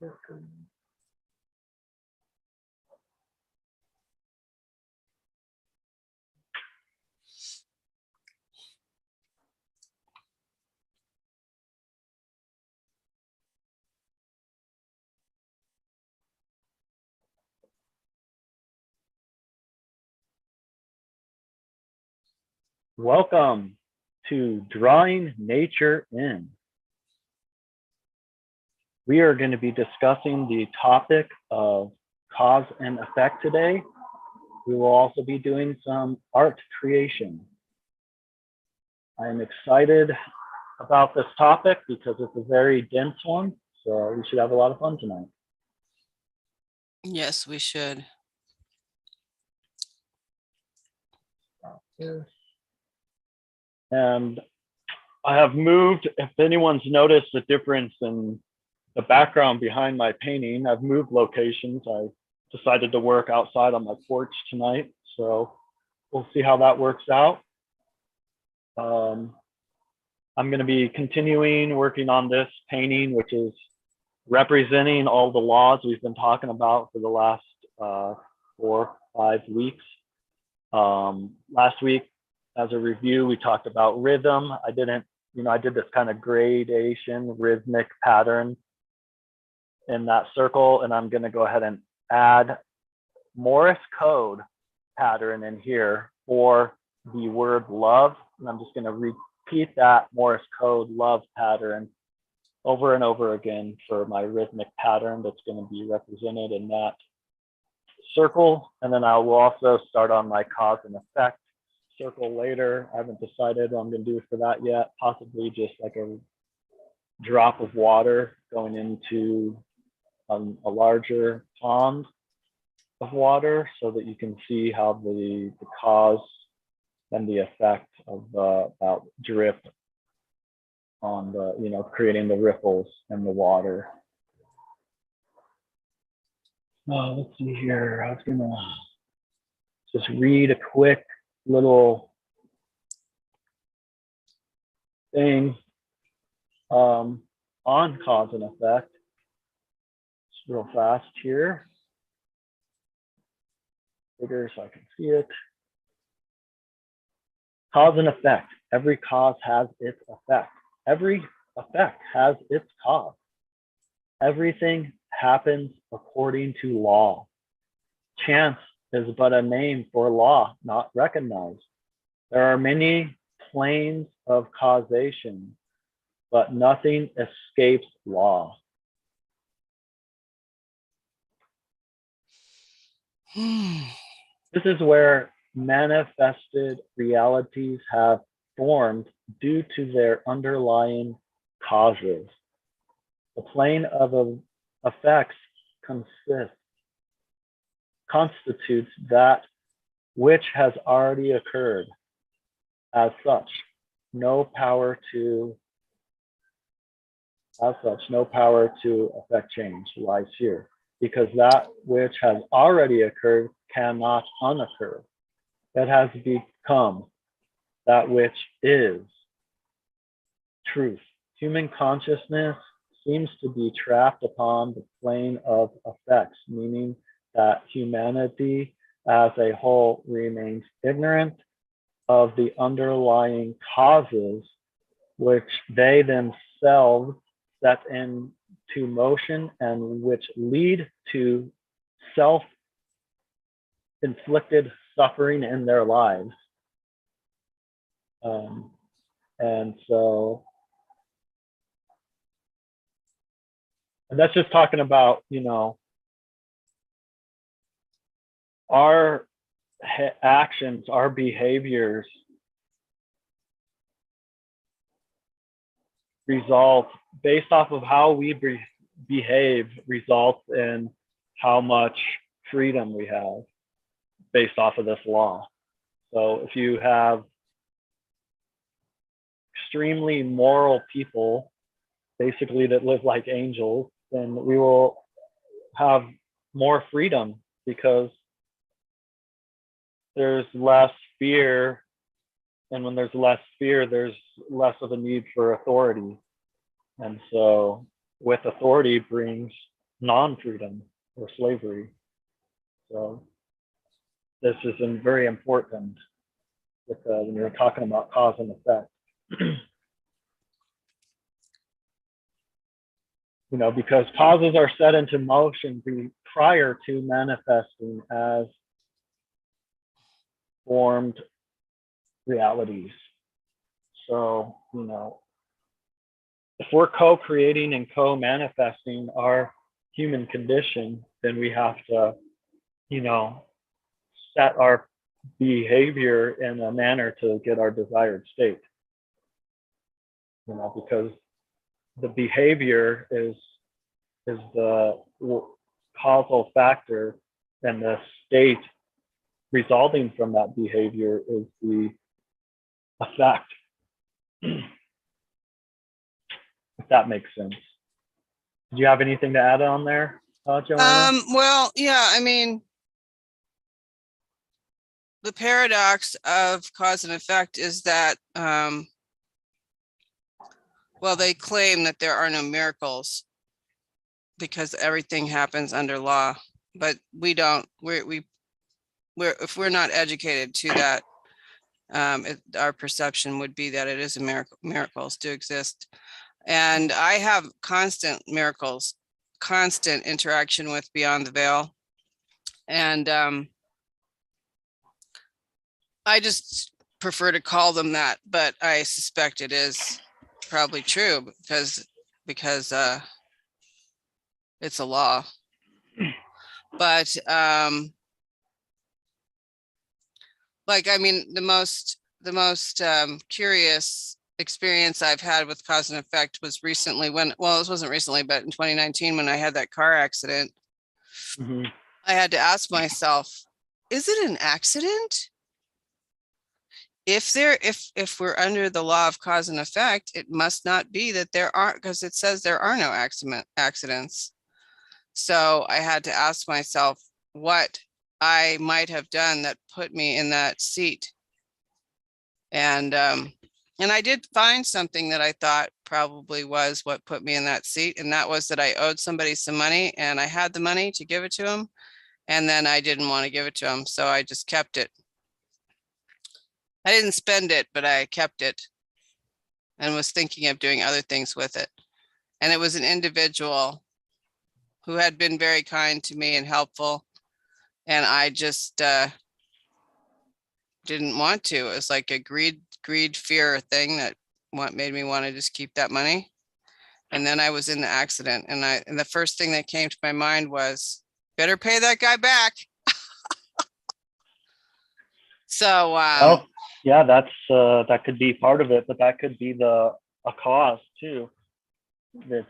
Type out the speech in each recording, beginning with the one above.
Welcome to Drawing Nature In. We are going to be discussing the topic of cause and effect today. We will also be doing some art creation. I am excited about this topic because it's a very dense one, so we should have a lot of fun tonight. Yes, we should. And I have moved, if anyone's noticed a difference in the background behind my painting, I've moved locations. I decided to work outside on my porch tonight, so we'll see how that works out. I'm going to be continuing working on this painting, which is representing all the laws we've been talking about for the last 4 or 5 weeks. Last week, as a review, we talked about rhythm. I did this kind of gradation, rhythmic pattern in that circle, and I'm going to go ahead and add Morse code pattern in here for the word love. And I'm just going to repeat that Morse code love pattern over and over again for my rhythmic pattern that's going to be represented in that circle. And then I will also start on my cause and effect circle later. I haven't decided what I'm going to do for that yet. Possibly just like a drop of water going into a larger pond of water so that you can see how the cause and the effect of about drip on the, creating the ripples in the water. Let's see here. I was gonna just read a quick little thing on cause and effect. Just real fast here. Bigger so I can see it. Cause and effect. Every cause has its effect. Every effect has its cause. Everything happens according to law. Chance is but a name for law not recognized. There are many planes of causation, but nothing escapes law. This is where manifested realities have formed due to their underlying causes. The plane of effects constitutes that which has already occurred. As such, no power to affect change lies here, because that which has already occurred cannot unoccur. It has become that which is truth. Human consciousness seems to be trapped upon the plane of effects, meaning that humanity as a whole remains ignorant of the underlying causes which they themselves set into motion and which lead to self-inflicted suffering in their lives. And that's just talking about, our actions, our behaviors result based off of how we behave, results in how much freedom we have based off of this law. So if you have extremely moral people, basically that live like angels, then we will have more freedom because there's less fear. And when there's less fear, there's less of a need for authority. And so with authority brings non-freedom or slavery. So this is very important with, when you're talking about cause and effect. Because causes are set into motion prior to manifesting as formed realities. So, if we're co-creating and co-manifesting our human condition, then we have to, set our behavior in a manner to get our desired state. Because the behavior is the causal factor, and the state resulting from that behavior is the effect. If that makes sense. Do you have anything to add on there, Joanna? Well, yeah, I mean, the paradox of cause and effect is that, well, they claim that there are no miracles because everything happens under law, but we don't. We're if we're not educated to that, our perception would be that it is a miracle. Miracles do exist, and I have constant miracles, constant interaction with Beyond the Veil, and I just prefer to call them that, but I suspect it is probably true because it's a law. But like, I mean, the most curious experience I've had with cause and effect was recently when, well, it wasn't recently, but in 2019 when I had that car accident. Mm-hmm. I had to ask myself, is it an accident? If we're under the law of cause and effect, it must not be that there aren't, because it says there are no accidents. So I had to ask myself what I might have done that put me in that seat. And I did find something that I thought probably was what put me in that seat. And that was that I owed somebody some money and I had the money to give it to him. And then I didn't want to give it to him. So I just kept it. I didn't spend it, but I kept it and was thinking of doing other things with it. And it was an individual who had been very kind to me and helpful. And I just didn't want to. It was like a greed, fear thing that made me want to just keep that money. And then I was in the accident. And the first thing that came to my mind was, better pay that guy back. So, well, yeah, that could be part of it, but that could be a cause too. That's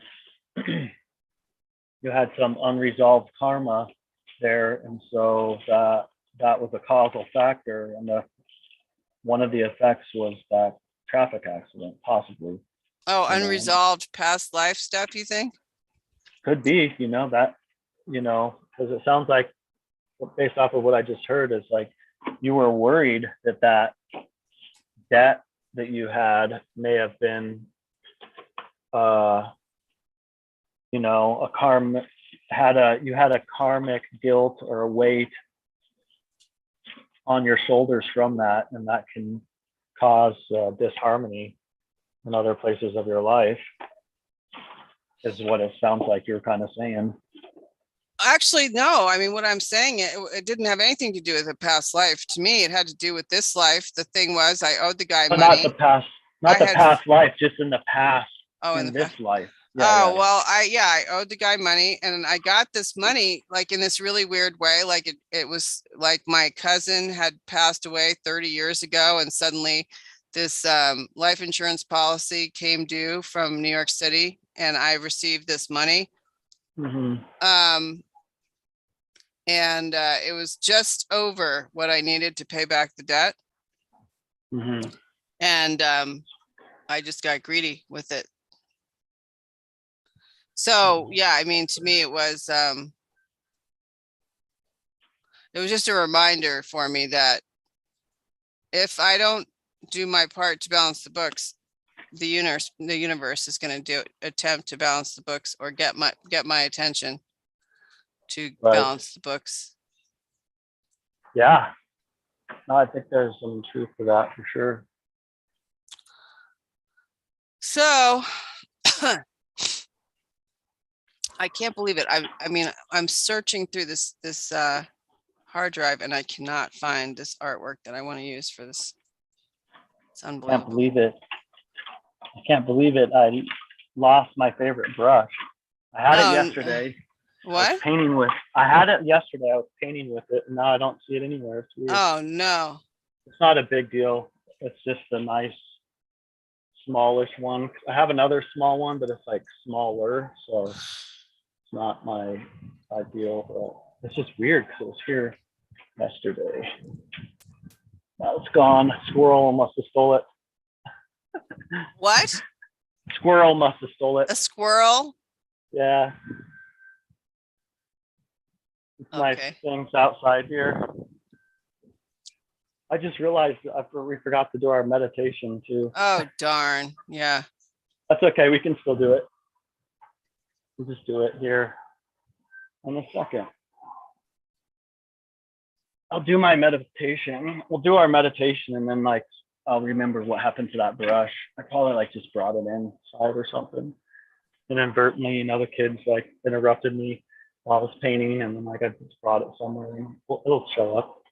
you had some unresolved karma there, and so that was a causal factor, and one of the effects was that traffic accident, possibly. Oh, unresolved past life stuff, you think? Could be, that, because it sounds like, based off of what I just heard, is like you were worried that debt that you had may have been you had a karmic guilt or a weight on your shoulders from that, and that can cause disharmony in other places of your life, is what it sounds like you're kind of saying. Actually, no. I mean, what I'm saying, it didn't have anything to do with a past life. To me, it had to do with this life. The thing was, I owed the guy money. Not the past life, just in the past. Oh, in this life. Yeah, well, I owed the guy money, and I got this money like in this really weird way. Like it was like my cousin had passed away 30 years ago, and suddenly this life insurance policy came due from New York City, and I received this money. Mm-hmm. And it was just over what I needed to pay back the debt. Mm-hmm. And I just got greedy with it. So, yeah, I mean, to me, it was just a reminder for me that if I don't do my part to balance the books, the universe is going to attempt to balance the books or get my attention. to Right. balance the books. Yeah. No, I think there's some truth to that for sure. So I can't believe it. I mean, I'm searching through this hard drive and I cannot find this artwork that I want to use for this. It's Can't unbelievable. believe it. I can't believe it. I lost my favorite brush. I had Oh, it yesterday. I What? was painting with. I had it yesterday. I was painting with it, and now I don't see it anywhere. It's weird. Oh no. It's not a big deal. It's just a nice, smallish one. I have another small one, but it's like smaller, so it's not my ideal. But it's just weird because it was here yesterday. Now it's gone. Squirrel must have stole it. What? Squirrel must have stole it. A squirrel? Yeah. It's nice Okay. things outside here. I just realized we forgot to do our meditation too. Oh darn. Yeah. That's okay. We can still do it. We'll just do it here in a second. I'll do my meditation. We'll do our meditation and then like I'll remember what happened to that brush. I probably like just brought it inside or something. Inadvertently, and other kids like interrupted me while I was painting, and then like I just brought it somewhere and it'll show up.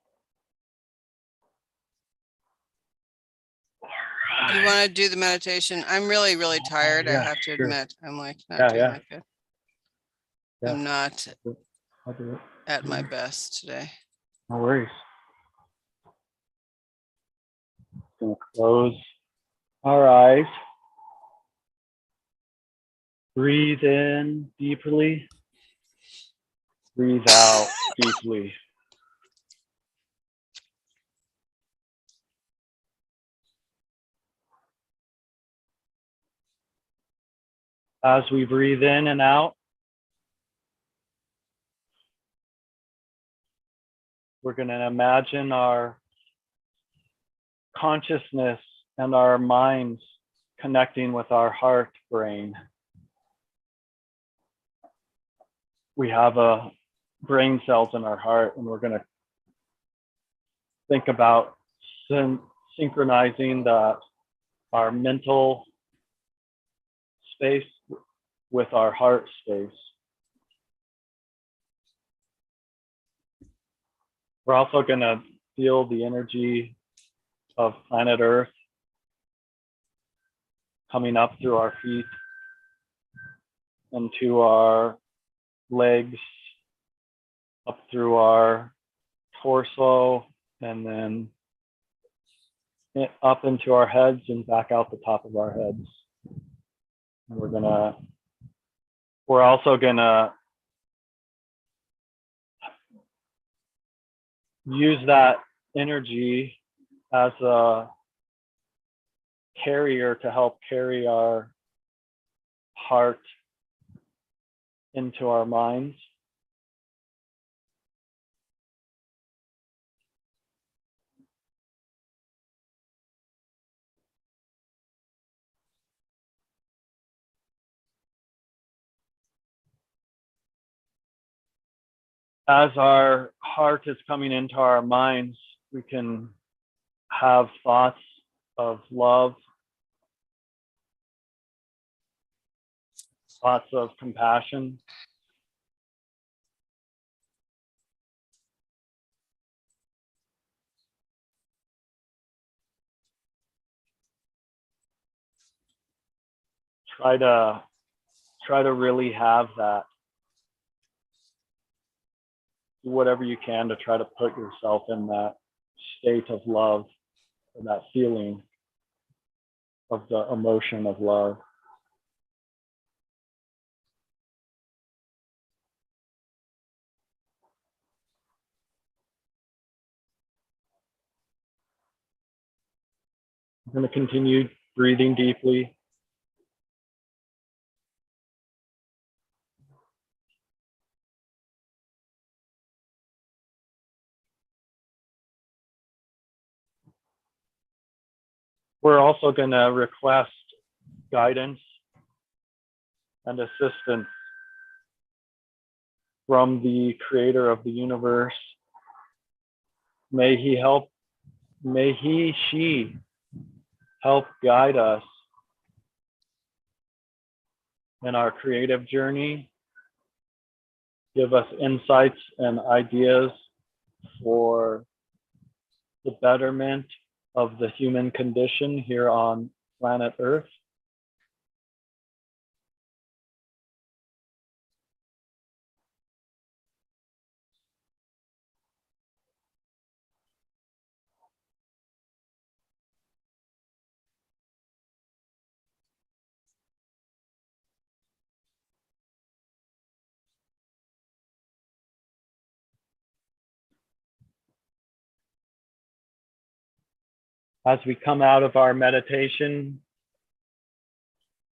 Do you want to do the meditation? I'm really, really tired. I yeah, have to sure. admit, I'm like not Yeah, doing yeah. that good. Yeah. I'm not I'll do it. at my best today. No worries. Gonna close our eyes. Breathe in deeply. Breathe out deeply. As we breathe in and out, we're going to imagine our consciousness and our minds connecting with our heart brain. We have brain cells in our heart, and we're going to think about synchronizing our mental space with our heart space. We're also going to feel the energy of planet Earth coming up through our feet into our legs, up through our torso, and then up into our heads and back out the top of our heads. And we're also gonna use that energy as a carrier to help carry our heart into our minds. As our heart is coming into our minds, we can have thoughts of love, thoughts of compassion, try to really have that. Do whatever you can to try to put yourself in that state of love, or that feeling of the emotion of love. I'm going to continue breathing deeply. We're also going to request guidance and assistance from the creator of the universe. May she help guide us in our creative journey, give us insights and ideas for the betterment of the human condition here on planet Earth. As we come out of our meditation,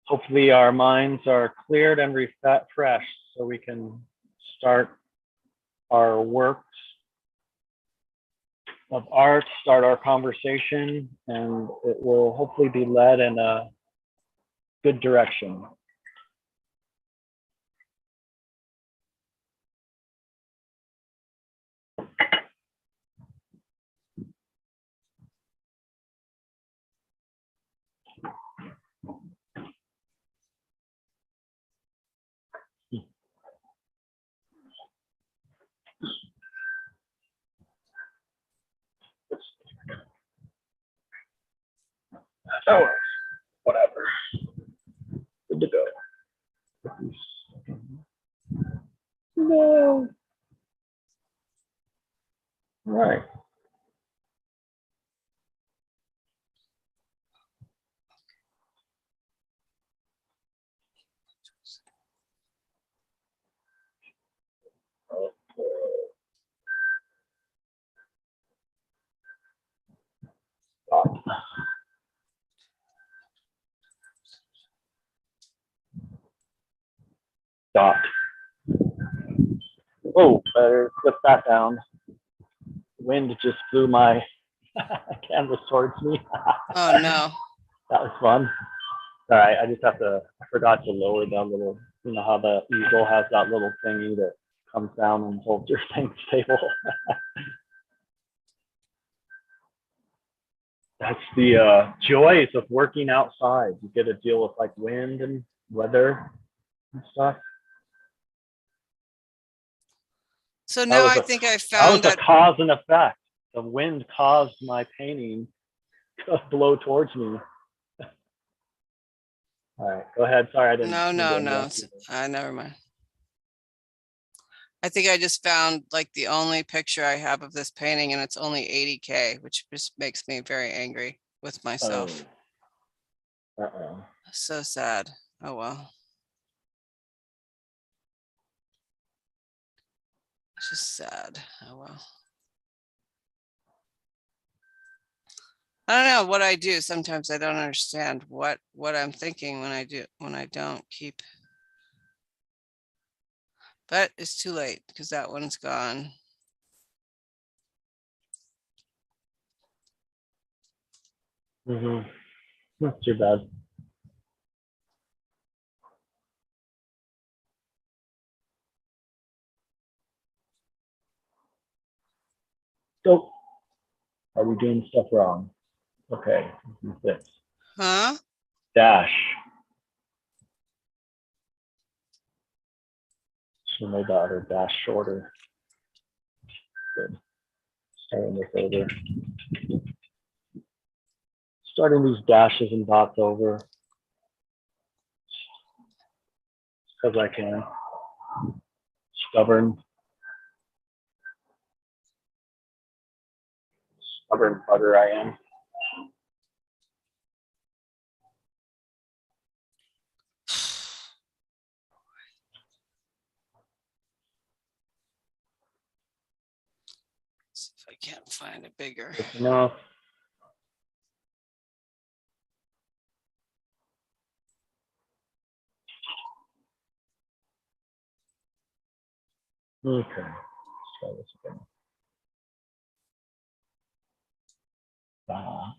hopefully our minds are cleared and refreshed so we can start our works of art, start our conversation, and it will hopefully be led in a good direction. Oh, whatever. Good to go. No. All right. Dot. Oh, better flip that down. Wind just blew my canvas towards me. Oh, no. That was fun. All right, I just have to, I forgot to lower that little, you know how the easel has that little thingy that comes down and holds your thing stable. That's the joys of working outside. You get to deal with like wind and weather and stuff. So now I think I That was found a that. cause and effect. The wind caused my painting to blow towards me. All right, go ahead. Sorry, I didn't. No. interrupt you. Never mind. I think I just found like the only picture I have of this painting and it's only 80K, which just makes me very angry with myself. Oh. Uh-oh. So sad. Oh, well. It's just sad. Oh, well. I don't know what I do. Sometimes I don't understand what I'm thinking when I don't keep. But it's too late because that one's gone. Mm-hmm. Not too bad. So, are we doing stuff wrong? Okay, fix. Huh? Dash. Should have made that other dash shorter. Good. Starting this over. Starting these dashes and dots over. Because I can. Stubborn. Stubborn bugger I am. See if I can't find a bigger. Enough. Okay. Let's try this again. Dash.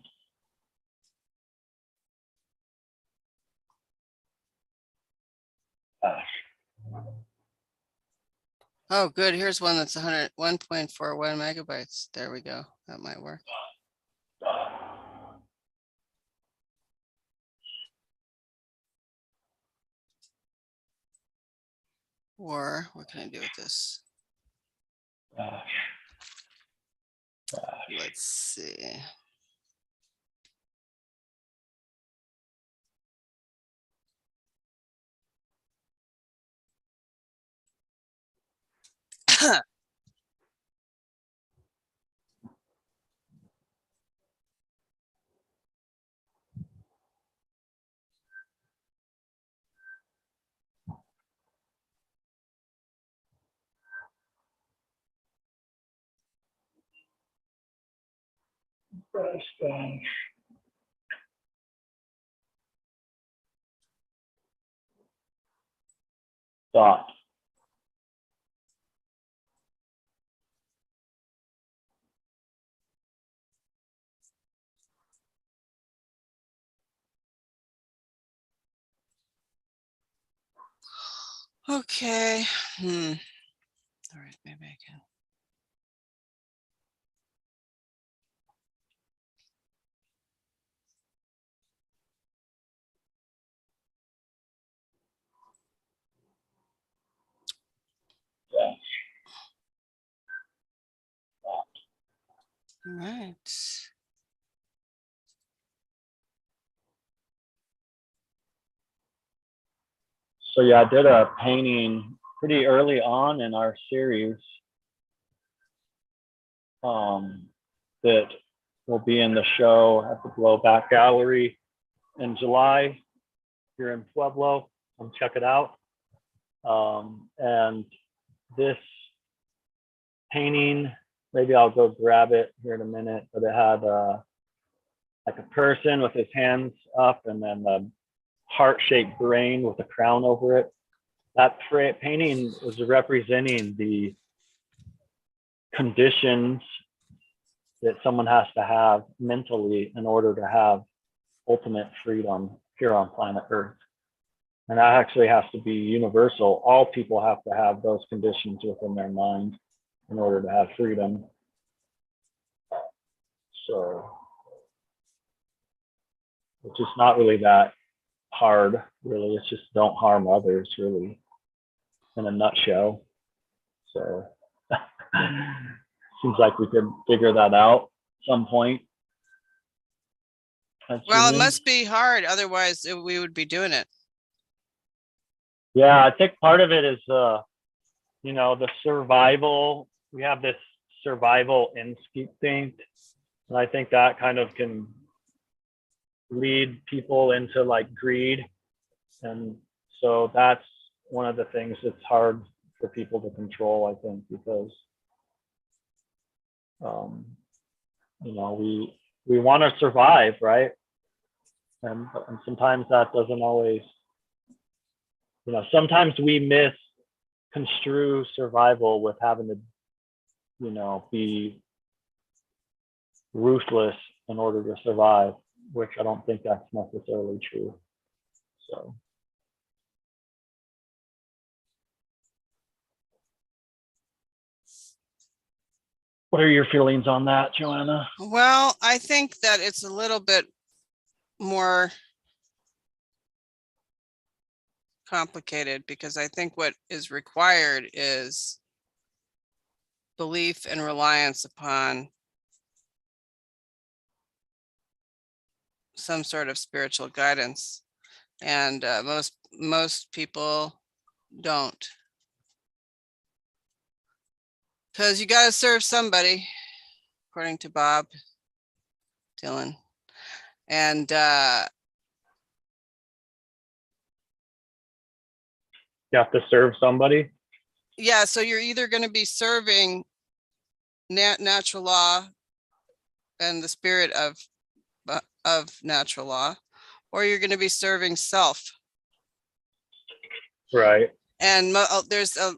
Oh, good. Here's one that's 1.41 megabytes. There we go. That might work. Or what can I do with this? Gosh. Let's see. Gosh. Stop. Okay. All right, maybe I can. Yeah. All right. So yeah, I did a painting pretty early on in our series that will be in the show at the Blowback Gallery in July here in Pueblo. Come check it out. And this painting, maybe I'll go grab it here in a minute, but it had like a person with his hands up and then the heart-shaped brain with a crown over it. That painting was representing the conditions that someone has to have mentally in order to have ultimate freedom here on planet Earth. And that actually has to be universal. All people have to have those conditions within their mind in order to have freedom. So, which is not really that hard, really. It's just don't harm others, really, in a nutshell. So, seems like we could figure that out at some point. Well, it must be hard. Otherwise, we would be doing it. Yeah, I think part of it is, you know, the survival. We have this survival instinct, and I think that kind of can lead people into like greed, and so that's one of the things that's hard for people to control. I think because, you know, we want to survive, right? And sometimes that doesn't always, you know, sometimes we misconstrue survival with having to, you know, be ruthless in order to survive, which I don't think that's necessarily true. So. What are your feelings on that, Joanna? Well, I think that it's a little bit more complicated because I think what is required is belief and reliance upon some sort of spiritual guidance, and most people don't, because you got to serve somebody, according to Bob Dylan. And you have to serve somebody. Yeah, so you're either going to be serving natural law and the spirit of natural law, or you're going to be serving self. Right. And there's a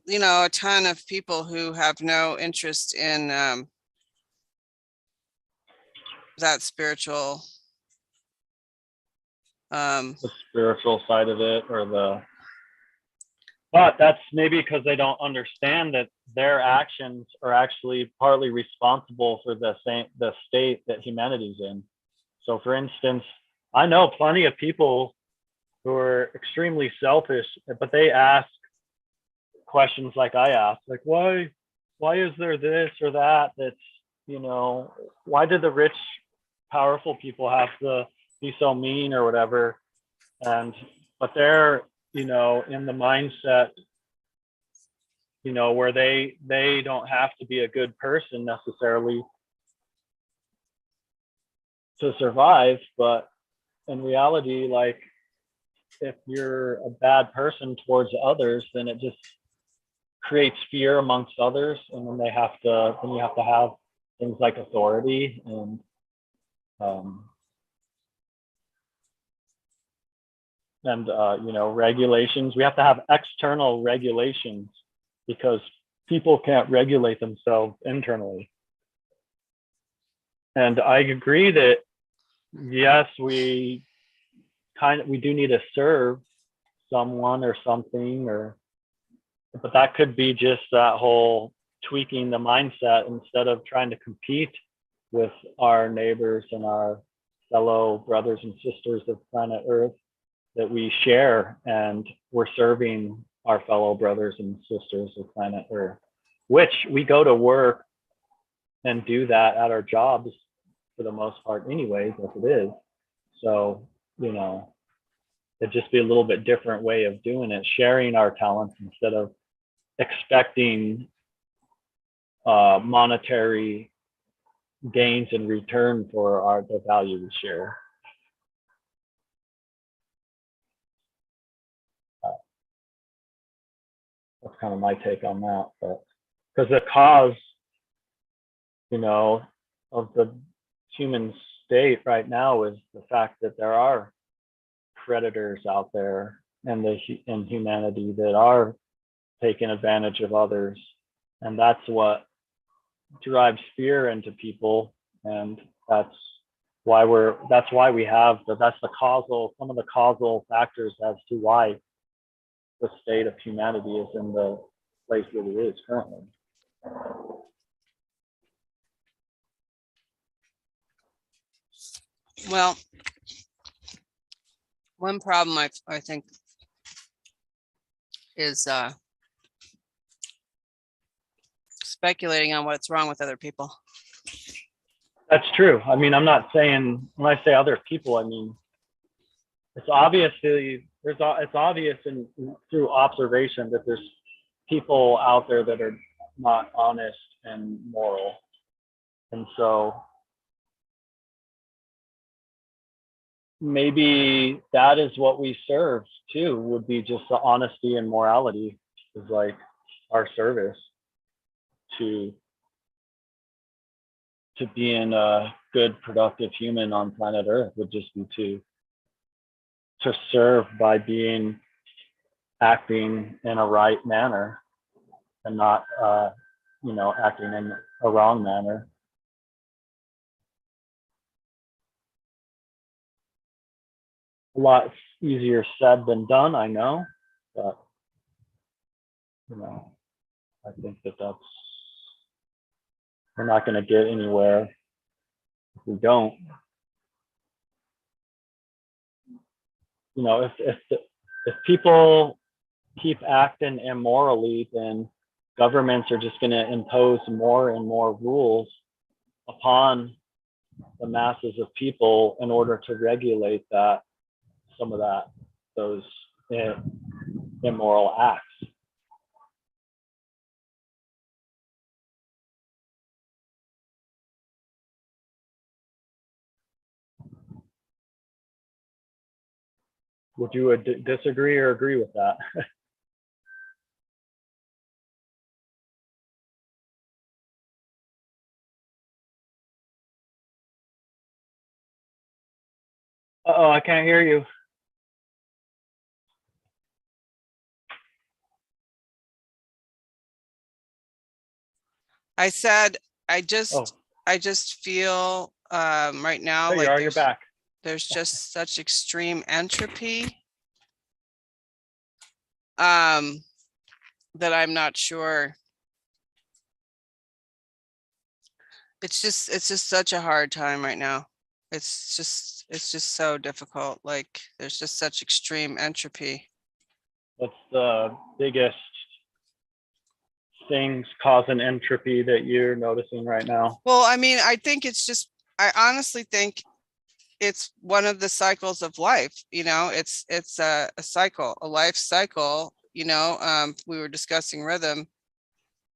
ton of people who have no interest in that spiritual the spiritual side of it, or the But that's maybe because they don't understand that their actions are actually partly responsible for the state that humanity's in. So for instance, I know plenty of people who are extremely selfish, but they ask questions like I asked, like why is there this or that that's, why did the rich, powerful people have to be so mean or whatever? And but they're, in the mindset, where they don't have to be a good person necessarily to survive, but in reality, like, if you're a bad person towards others, then it just creates fear amongst others, and then you have to have things like authority um, and regulations. We have to have external regulations because people can't regulate themselves internally. And I agree that yes, we do need to serve someone or something, but that could be just that whole tweaking the mindset instead of trying to compete with our neighbors and our fellow brothers and sisters of planet Earth that we share, and we're serving our fellow brothers and sisters of planet Earth, which we go to work and do that at our jobs for the most part anyways, as it is. So, it'd just be a little bit different way of doing it, sharing our talents instead of expecting monetary gains in return for the value we share. That's kind of my take on that. But because the cause, of the human state right now is the fact that there are predators out there in humanity that are taking advantage of others, and that's what drives fear into people, and that's why that's some of the causal factors as to why the state of humanity is in the place that it is currently. Well, one problem I think is speculating on what's wrong with other people. That's true. I mean, I'm not saying, when I say other people, I mean, it's obvious through observation that there's people out there that are not honest and moral. And so maybe that is what we serve too, would be just the honesty and morality is like our service to being a good, productive human on planet Earth, would just be to serve by acting in a right manner and not acting in a wrong manner. A lot easier said than done, I know, but I think that's we're not going to get anywhere if we don't. If people keep acting immorally, then governments are just going to impose more and more rules upon the masses of people in order to regulate those immoral acts. Would you disagree or agree with that? Uh-oh, I can't hear you. I said, I just feel right now There you are, you're back. There's just such extreme entropy. that I'm not sure. It's just such a hard time right now. It's just so difficult. Like there's just such extreme entropy. What's the biggest things causing entropy that you're noticing right now? Well, I mean, I honestly think it's one of the cycles of life, it's a cycle, a life cycle, we were discussing rhythm.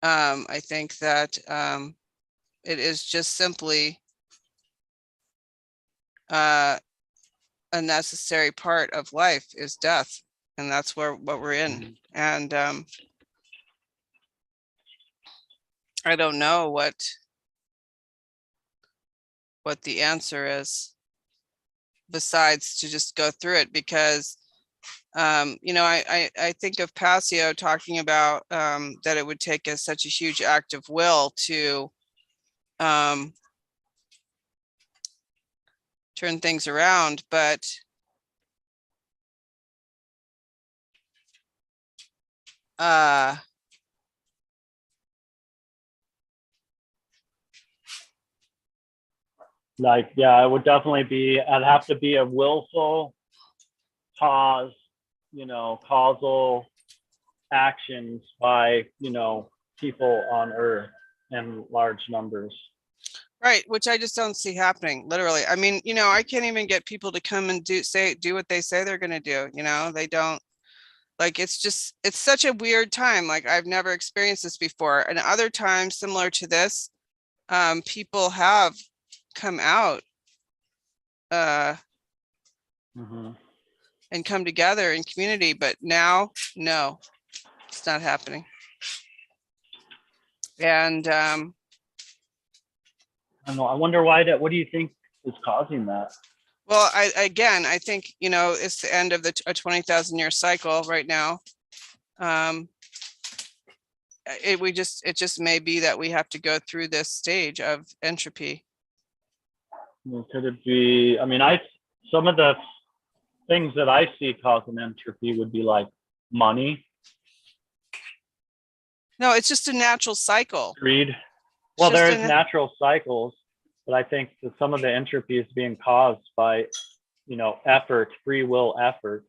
I think that it is just simply a necessary part of life is death, and that's what we're in. And I don't know what the answer is besides to just go through it, because I think of Passio talking about that it would take such a huge act of will to turn things around, but Like, yeah, it would definitely be, I'd have to be a willful cause, causal actions by, people on Earth in large numbers. right, which I just don't see happening, literally. I mean, I can't even get people to come and do what they say they're going to do. They don't. Like, it's such a weird time. Like, I've never experienced this before. And other times similar to this, people have come out and come together in community, but now, no, it's not happening. And I don't know. I wonder why that. What do you think is causing that? well, I think, it's the end of a 20,000 year cycle right now. It just may be that we have to go through this stage of entropy. Could it be? I mean, some of the things that I see causing entropy would be like money. No, it's just a natural cycle. Greed. Well, there's natural cycles, but I think that some of the entropy is being caused by, effort, free will effort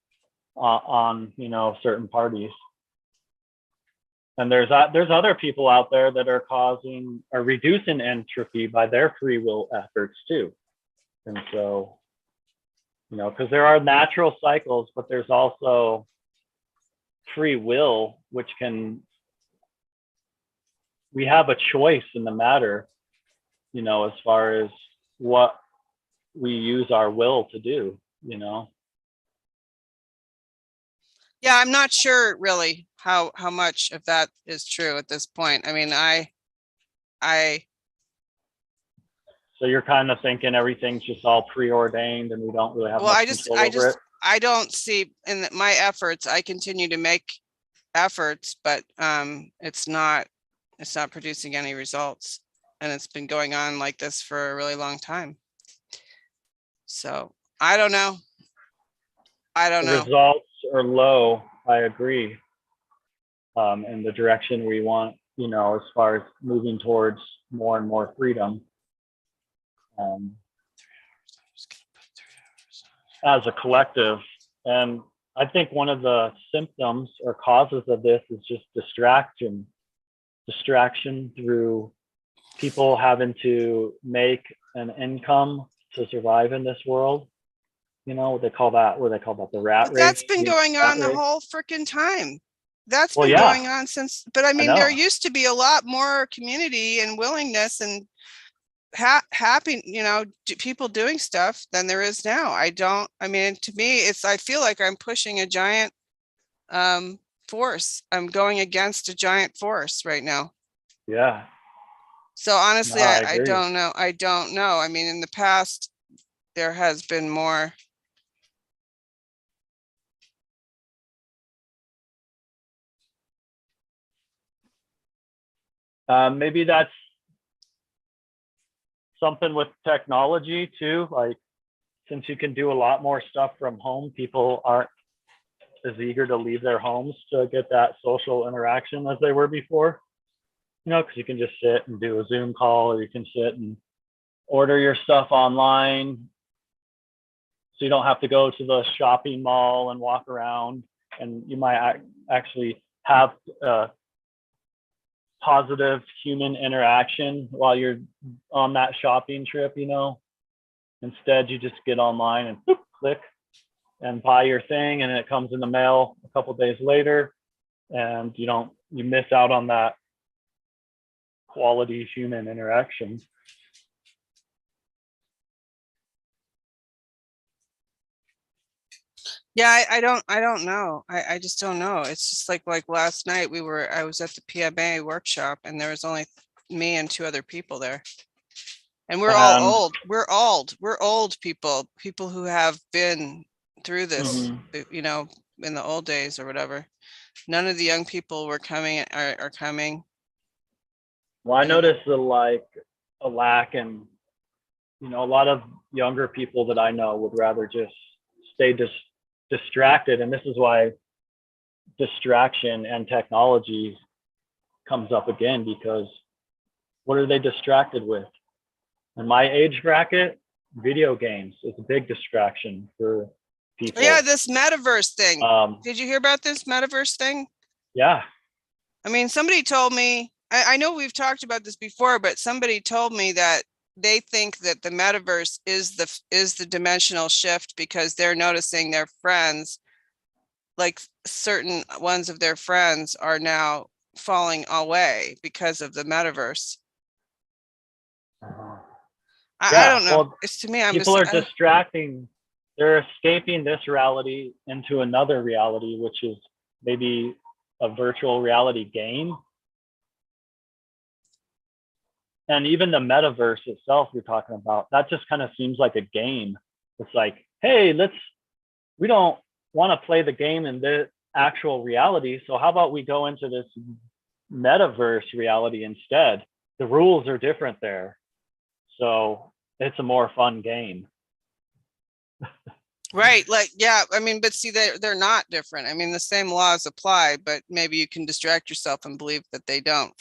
on, certain parties. And there's other people out there that are reducing entropy by their free will efforts too. And so, because there are natural cycles, but there's also free will, which we have a choice in the matter, as far as what we use our will to do, Yeah, I'm not sure really how much of that is true at this point. I mean, so you're kind of thinking everything's just all preordained and we don't really have much control over it? I don't see in my efforts. I continue to make efforts, but it's not producing any results, and it's been going on like this for a really long time. So I don't know. The results are low. I agree. In the direction we want, as far as moving towards more and more freedom. As a collective. And I think one of the symptoms or causes of this is just distraction through people having to make an income to survive in this world. What they call that the rat race. That's been going on the whole freaking time. That's been going on since, but I mean, there used to be a lot more community and willingness and happy, people doing stuff than there is now. To me, I feel like I'm pushing a giant force. I'm going against a giant force right now. Yeah. So honestly, I don't know. I mean, in the past, there has been more. Maybe that's something with technology too. Like, since you can do a lot more stuff from home, people aren't as eager to leave their homes to get that social interaction as they were before. You know, because you can just sit and do a Zoom call, or you can sit and order your stuff online. So you don't have to go to the shopping mall and walk around, and you might actually have positive human interaction while you're on that shopping trip, you know. Instead, you just get online and boop, click and buy your thing, and it comes in the mail a couple days later, and you miss out on that quality human interaction. Yeah, I don't know. I just don't know. It's just like last night I was at the PMA workshop and there was only me and two other people there. And we're all And old. We're old people who have been through this, you know, in the old days or whatever. None of the young people were coming are coming. well, I And noticed a lack in, you know, a lot of younger people that I know would rather just stay distracted, and this is why distraction and technology comes up again, because what are they distracted with? In my age bracket, video games is a big distraction for people. yeah, this metaverse thing. Um, Did you hear about this metaverse thing? yeah, I mean, somebody told me, I know we've talked about this before, but somebody told me that they think that the metaverse is the dimensional shift because they're noticing their friends, like certain ones of their friends are now falling away because of the metaverse. I don't know. well, It's to me, I'm just, people are distracting. They're escaping this reality into another reality, which is maybe a virtual reality game. And even the metaverse itself you're talking about, that just kind of seems like a game. It's like, hey, we don't want to play the game in the actual reality, so how about we go into this metaverse reality instead? The rules are different there, so it's a more fun game. right, like, yeah, I mean, but see, they're not different. I mean, the same laws apply, but maybe you can distract yourself and believe that they don't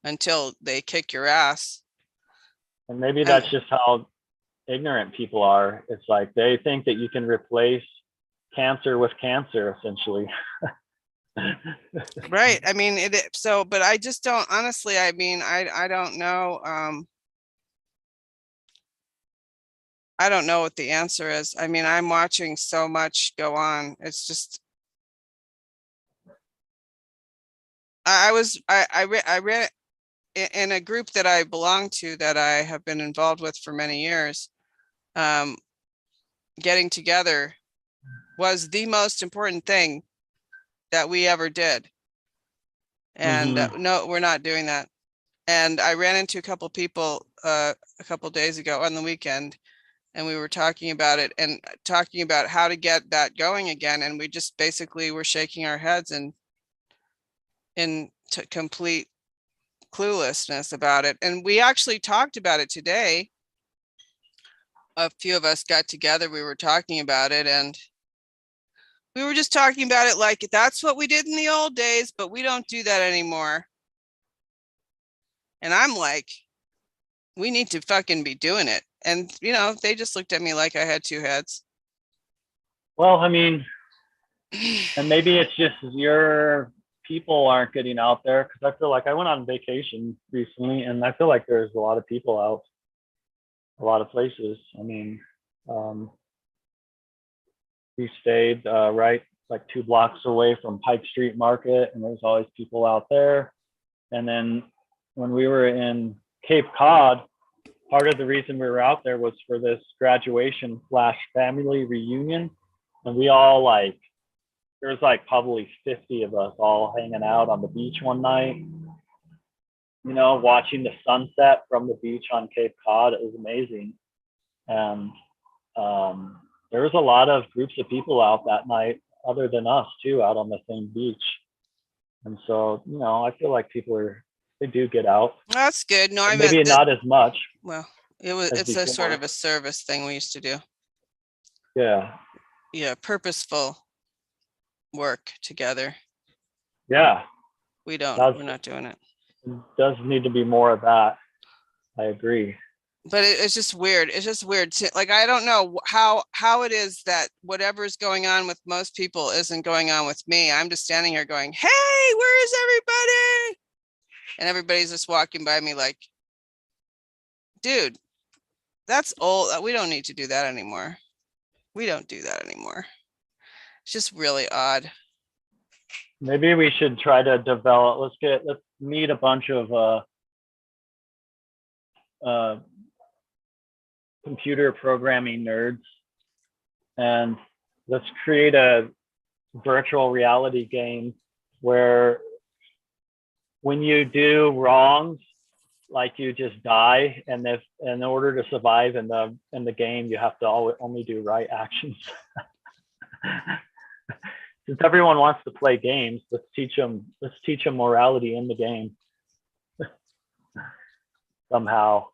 until they kick your ass. And maybe that's just how ignorant people are. It's like they think that you can replace cancer with cancer, essentially. Right. I mean, but I just don't, honestly, I mean, I don't know. I don't know what the answer is. I mean, I'm watching so much go on. It's just, I read in a group that I belong to that I have been involved with for many years. Getting together was the most important thing that we ever did. And no, we're not doing that. And I ran into a couple people a couple days ago on the weekend, and we were talking about it and talking about how to get that going again. And we just basically were shaking our heads and in complete cluelessness about it. And we actually talked about it today. A few of us got together, we were talking about it, and we were just talking about it like that's what we did in the old days, but we don't do that anymore. And I'm like, we need to fucking be doing it. And, you know, they just looked at me like I had two heads. Well, I mean, and maybe it's just your people aren't getting out there, because I feel like I went on vacation recently and I feel like there's a lot of people out a lot of places. I mean, we stayed right like 2 blocks away from Pike Street Market, and there's always people out there. And then when we were in Cape Cod, part of the reason we were out there was for this graduation / family reunion. And we all there was like probably 50 of us all hanging out on the beach one night, you know, watching the sunset from the beach on Cape Cod. It was amazing. And there was a lot of groups of people out that night, other than us too, out on the same beach. And so, you know, I feel like they do get out. That's good. No, I maybe meant not as much. Well, it's a sort of a service thing we used to do. Yeah. Yeah, purposeful work together. Yeah, We don't, that's, we're not doing it. does need to be more of that. I agree. But it's just weird. It's just weird. Like, I don't know how it is that whatever's going on with most people isn't going on with me. I'm just standing here going, hey, where is everybody? And everybody's just walking by me like, dude, that's old. We don't need to do that anymore. We don't do that anymore. It's just really odd. Maybe we should try to develop, let's meet a bunch of computer programming nerds, and let's create a virtual reality game where when you do wrongs, like you just die, and if in order to survive in the game, you have to only do right actions. Since everyone wants to play games, let's teach them morality in the game somehow.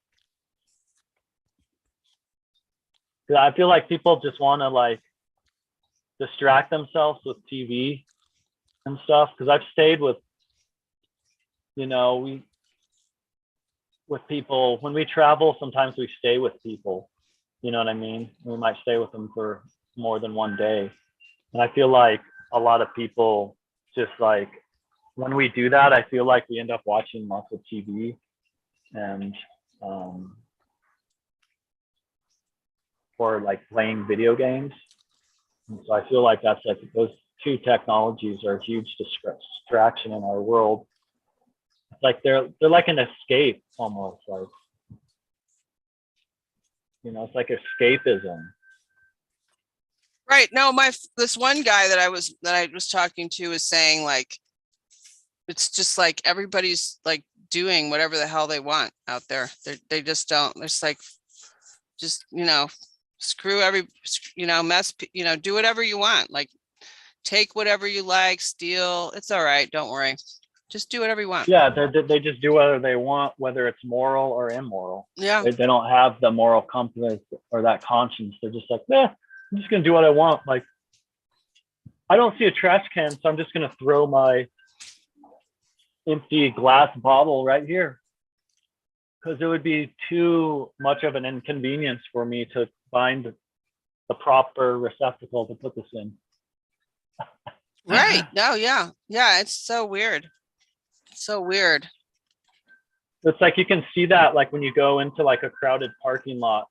I feel like people just want to like distract themselves with TV and stuff. Because I've stayed with, with people when we travel. Sometimes we stay with people. You know what I mean? We might stay with them for more than one day, and I feel like a lot of people just like when we do that, I feel like we end up watching lots of TV and or like playing video games. And so I feel like that's like those two technologies are a huge distraction in our world. It's like they're like an escape almost, like it's like escapism. Right. No, this one guy that I was talking to was saying like it's just like everybody's like doing whatever the hell they want out there. They just don't. It's like just screw mess, do whatever you want. Like take whatever you like, steal. It's all right. Don't worry. Just do whatever you want. Yeah, they just do whatever they want, whether it's moral or immoral. Yeah. They don't have the moral compass or that conscience. They're just like, I'm just gonna do what I want. Like, I don't see a trash can, so I'm just gonna throw my empty glass bottle right here, because it would be too much of an inconvenience for me to find the proper receptacle to put this in. Right. No, yeah. It's so weird. So weird. It's like you can see that like when you go into like a crowded parking lot,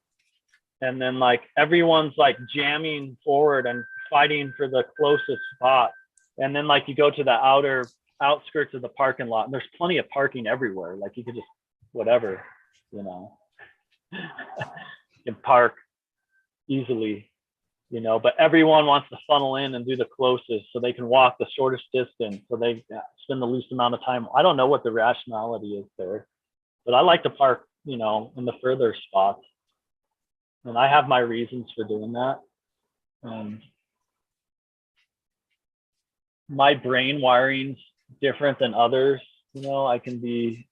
and then like everyone's like jamming forward and fighting for the closest spot, and then like you go to the outer outskirts of the parking lot and there's plenty of parking everywhere. Like you could just whatever, you can park easily, but everyone wants to funnel in and do the closest so they can walk the shortest distance, so they spend the least amount of time. I don't know what the rationality is there, but I like to park, in the further spots. And I have my reasons for doing that. And my brain wiring's different than others. I can be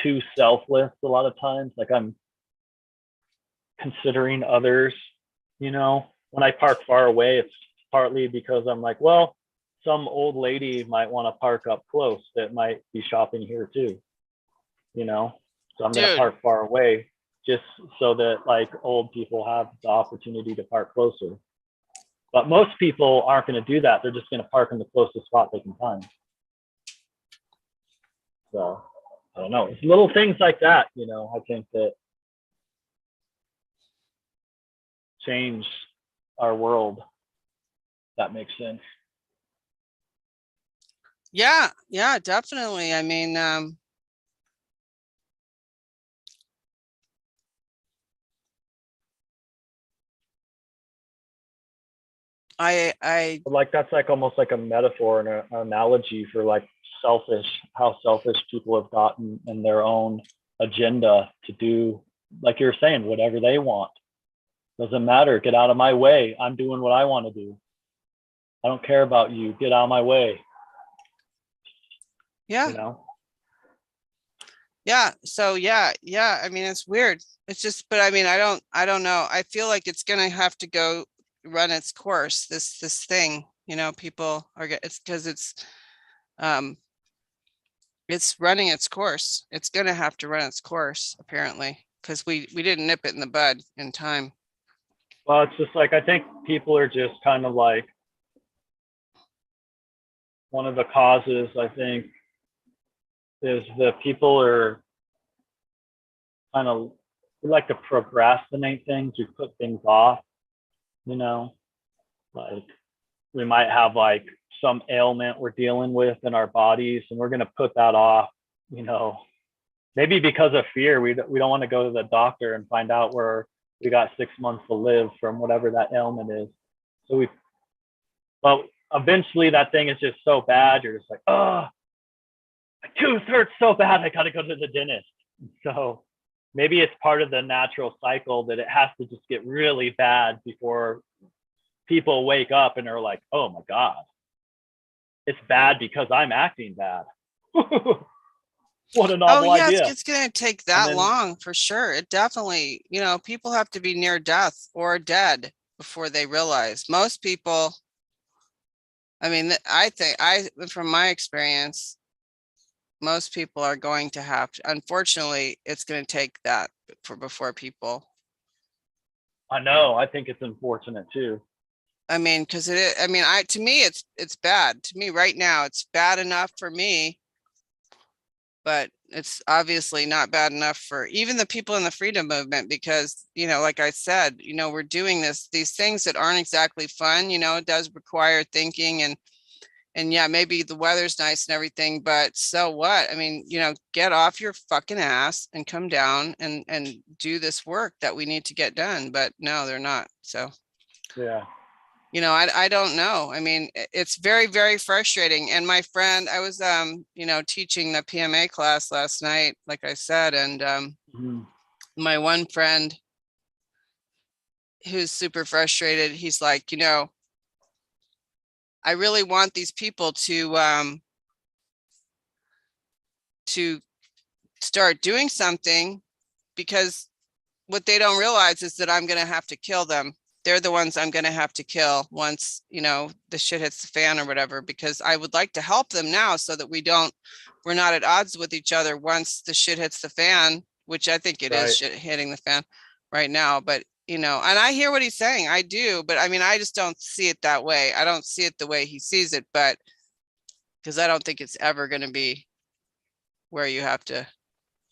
too selfless a lot of times. Like I'm considering others, when I park far away, it's partly because I'm like, well, some old lady might want to park up close that might be shopping here too, so I'm going to park far away just so that like old people have the opportunity to park closer. But most people aren't going to do that. They're just going to park in the closest spot they can find. So I don't know. It's little things like that, I think that change our world. That makes sense. Yeah, definitely. I mean, I like that's like almost like a metaphor and an analogy for like how selfish people have gotten in their own agenda to do, like you're saying, whatever they want. Doesn't matter. Get out of my way. I'm doing what I want to do. I don't care about you. Get out of my way. Yeah. Yeah. So yeah. I mean, it's weird. It's just, but I mean, I don't know. I feel like it's going to have to go run its course. This thing, people are, it's because it's running its course. It's gonna have to run its course, apparently, because we didn't nip it in the bud in time. Well, it's just like, I think people are just kind of like, one of the causes, I think, is that people are kind of, we like to procrastinate things. We put things off, like we might have like some ailment we're dealing with in our bodies, and we're going to put that off, maybe because of fear. We don't want to go to the doctor and find out we got 6 months to live from whatever that ailment is. So but eventually that thing is just so bad, you're just like, oh, my tooth hurts so bad, I got to go to the dentist. So maybe it's part of the natural cycle that it has to just get really bad before people wake up and are like, oh my God, it's bad because I'm acting bad. What a novel idea. It's going to take that long for sure. It definitely, people have to be near death or dead before they realize. Most people, I mean, from my experience, most people are going to have to, unfortunately, it's going to take that before people. I know. I think it's unfortunate too. I mean, because to me, it's bad. To me right now, it's bad enough for me, but it's obviously not bad enough for even the people in the freedom movement, because, like I said, we're doing these things that aren't exactly fun. It does require thinking, and yeah, maybe the weather's nice and everything, but so what? I mean, get off your fucking ass and come down and do this work that we need to get done. But no, they're not. So, yeah. I don't know. I mean, it's very, very frustrating. And my friend, I was, teaching the PMA class last night, like I said, and my one friend who's super frustrated, he's like, I really want these people to start doing something, because what they don't realize is that I'm going to have to kill them. They're the ones I'm going to have to kill once, the shit hits the fan or whatever, because I would like to help them now so that we're not at odds with each other once the shit hits the fan, which I think it is shit hitting the fan right now. But, and I hear what he's saying. I do. But I mean, I just don't see it that way. I don't see it the way he sees it, but because I don't think it's ever going to be where you have to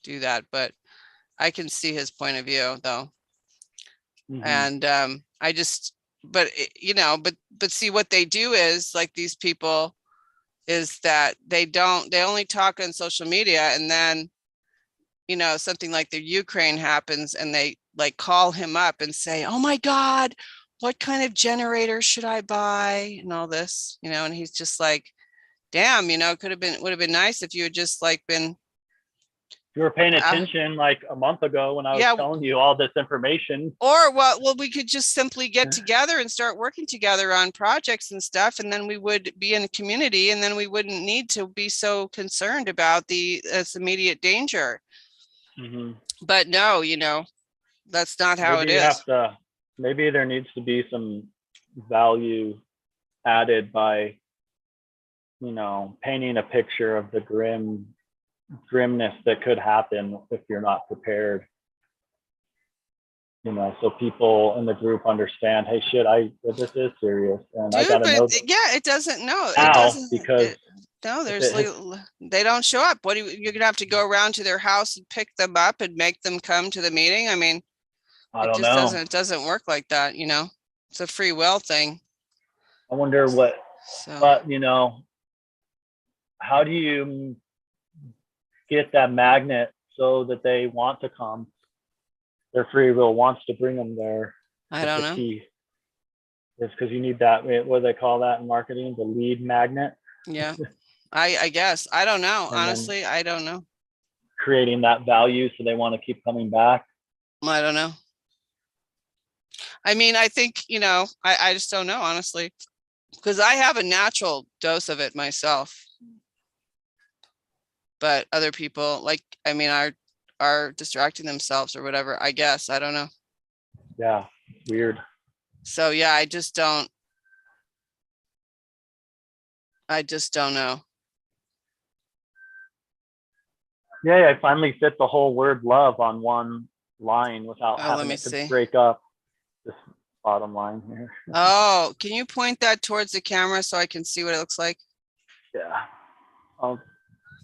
do that. But I can see his point of view though. And I just, but see what they do is like these people is that they only talk on social media, and then, something like the Ukraine happens and they like call him up and say, oh my God, what kind of generator should I buy? And all this, and he's just like, damn, would have been nice if you had just like been, you were paying attention like a month ago when I was telling you all this information. Or we could just simply get together and start working together on projects and stuff, and then we would be in a community, and then we wouldn't need to be so concerned about this immediate danger. But no, that's not how it is. Maybe there needs to be some value added by, painting a picture of the grimness that could happen if you're not prepared, so people in the group understand, hey, shit, this is serious, and I gotta know. Yeah, it doesn't know now because they don't show up. You're gonna have to go around to their house and pick them up and make them come to the meeting? I mean, it doesn't work like that. It's a free will thing. I wonder but how do you get that magnet so that they want to come? Their free will wants to bring them there. I don't know. It's because you need that, what do they call that in marketing? The lead magnet. Yeah. I guess. I don't know. Honestly, I don't know. Creating that value so they want to keep coming back. I don't know. I mean, I think, I just don't know, honestly, because I have a natural dose of it myself. But other people are distracting themselves or whatever, I guess. I don't know. Yeah, weird. So yeah, I just don't know. Yeah, I finally fit the whole word love on one line without Oh, let having me it to see. break up this bottom line here. Oh, can you point that towards the camera so I can see what it looks like? Yeah. I'll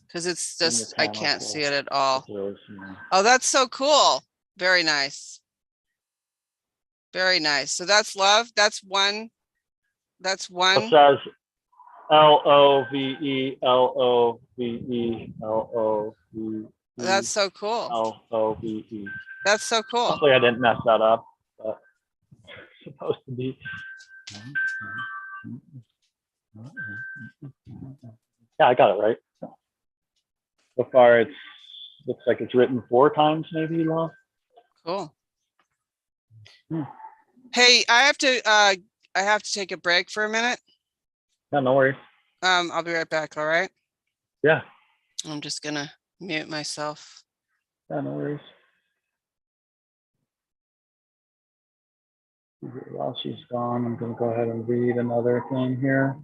Because it's bring the just, I camera can't see closer. it at all. Close, yeah. Oh, that's so cool. Very nice. Very nice. So that's love. That's one. That's It one. says LOVE, That's so cool. LOVE. That's so cool. Hopefully I didn't mess that up, but it's supposed to be. Yeah, I got it right. So far, it's looks like it's written 4 times, maybe, Love. Cool. Hmm. Hey, I have to take a break for a minute. Yeah, no worries. I'll be right back. All right. Yeah, I'm just gonna mute myself. yeah, no worries. While she's gone, I'm gonna go ahead and read another thing here.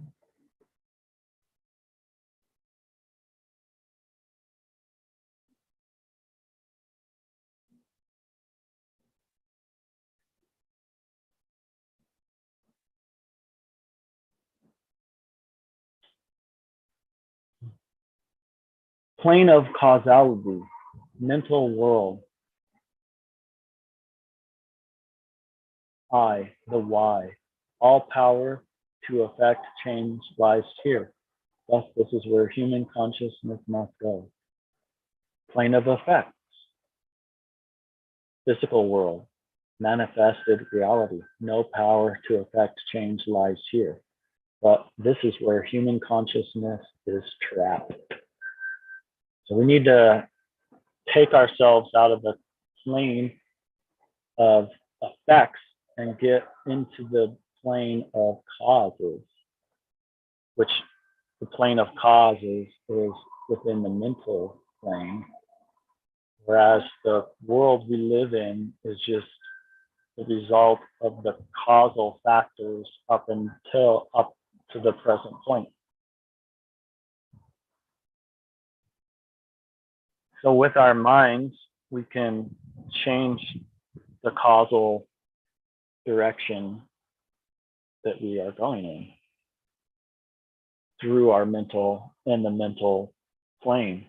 Plane of causality, mental world. I, the why. All power to affect change lies here. Thus, this is where human consciousness must go. Plane of effects, physical world, manifested reality. No power to affect change lies here. But this is where human consciousness is trapped. So we need to take ourselves out of the plane of effects and get into the plane of causes, which the plane of causes is within the mental plane, whereas the world we live in is just the result of the causal factors up to the present point. So with our minds, we can change the causal direction that we are going in through our mental and the mental plane,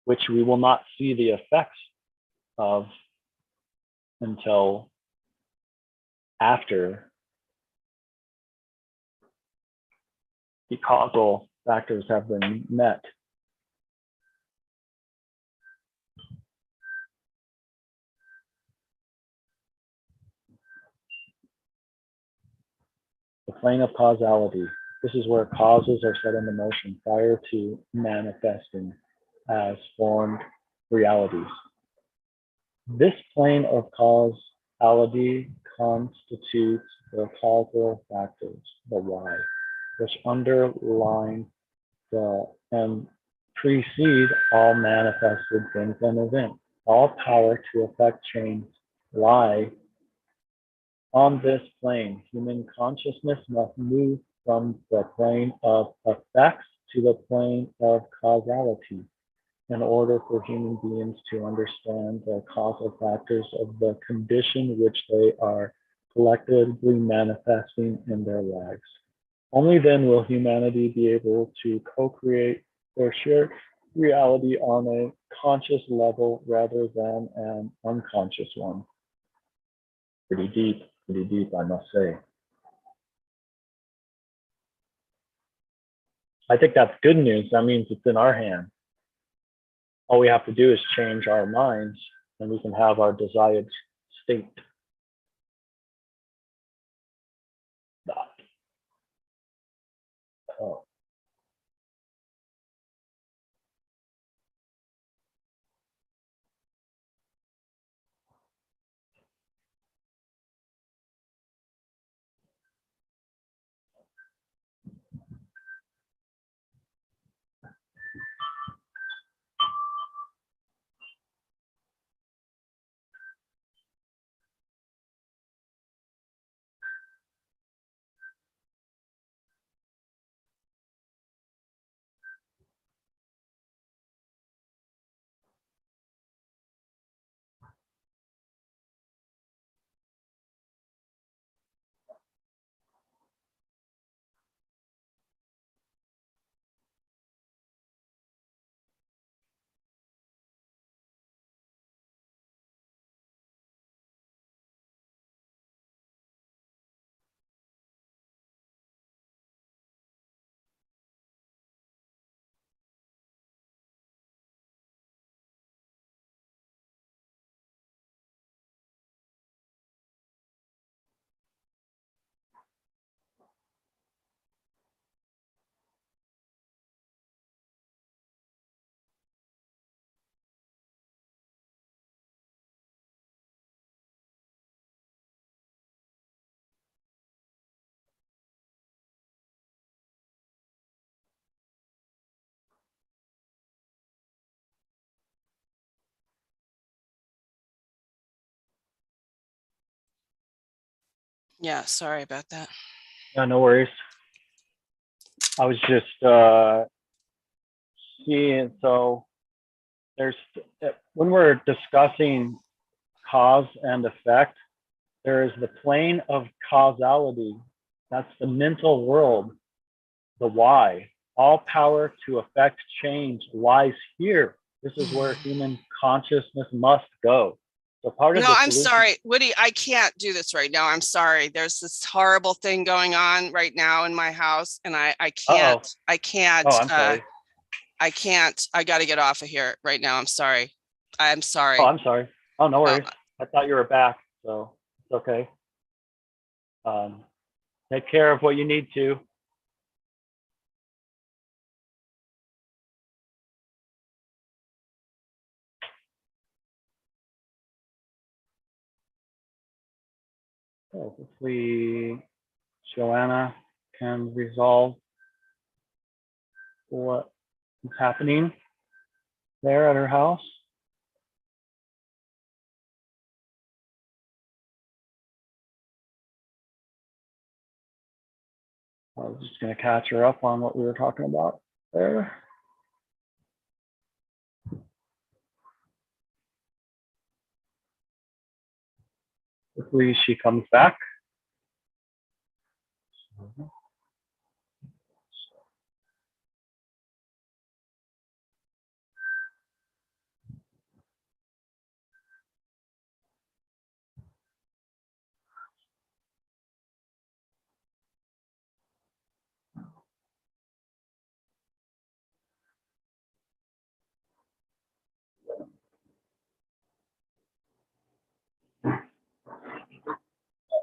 which we will not see the effects of until after the causal factors have been met. The plane of causality. This is where causes are set into motion prior to manifesting as formed realities. This plane of causality constitutes the causal factors, the why, which underline the and precede all manifested things and events. All power to affect change lie on this plane. Human consciousness must move from the plane of effects to the plane of causality in order for human beings to understand the causal factors of the condition which they are collectively manifesting in their lives. Only then will humanity be able to co-create their shared reality on a conscious level rather than an unconscious one. Pretty deep, I must say. I think that's good news. That means it's in our hands. All we have to do is change our minds and we can have our desired state. Oh. Yeah, sorry about that. Yeah, no worries. I was just seeing, so there's, when we're discussing cause and effect, there is the plane of causality. That's the mental world, the why. All power to affect change lies here. This is where human consciousness must go. So part of No, the I'm solution. sorry, Woody, I can't do this right now. I'm sorry. There's this horrible thing going on right now in my house and I Uh-oh. can't, I can't, Oh, I'm sorry. I can't, I got to get off of here right now. I'm sorry. I'm Oh, sorry. I'm sorry. Oh, no Uh, worries. I thought you were back, so it's okay. Um, take care of what you need to. So hopefully Joanna can resolve what is happening there at her house. I was just going to catch her up on what we were talking about there. Hopefully she comes back.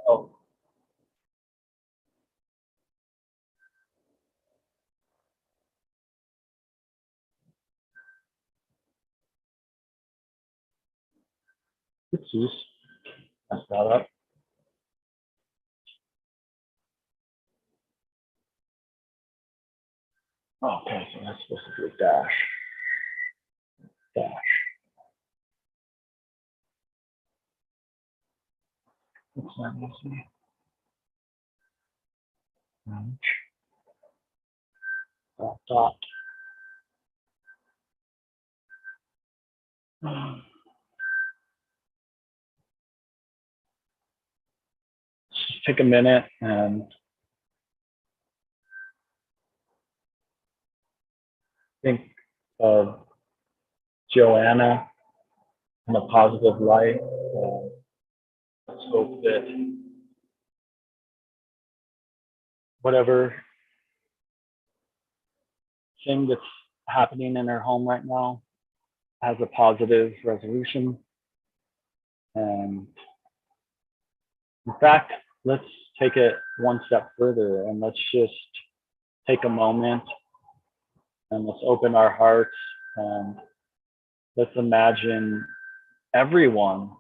Oh, oopsies. Messed that up. Oh, okay, so that's supposed to be a dash. Dash. What's that easy? Dot, dot. Just take a minute and think of Joanna in a positive light. Let's hope that whatever thing that's happening in her home right now has a positive resolution. And in fact, let's take it one step further and let's just take a moment and let's open our hearts and let's imagine everyone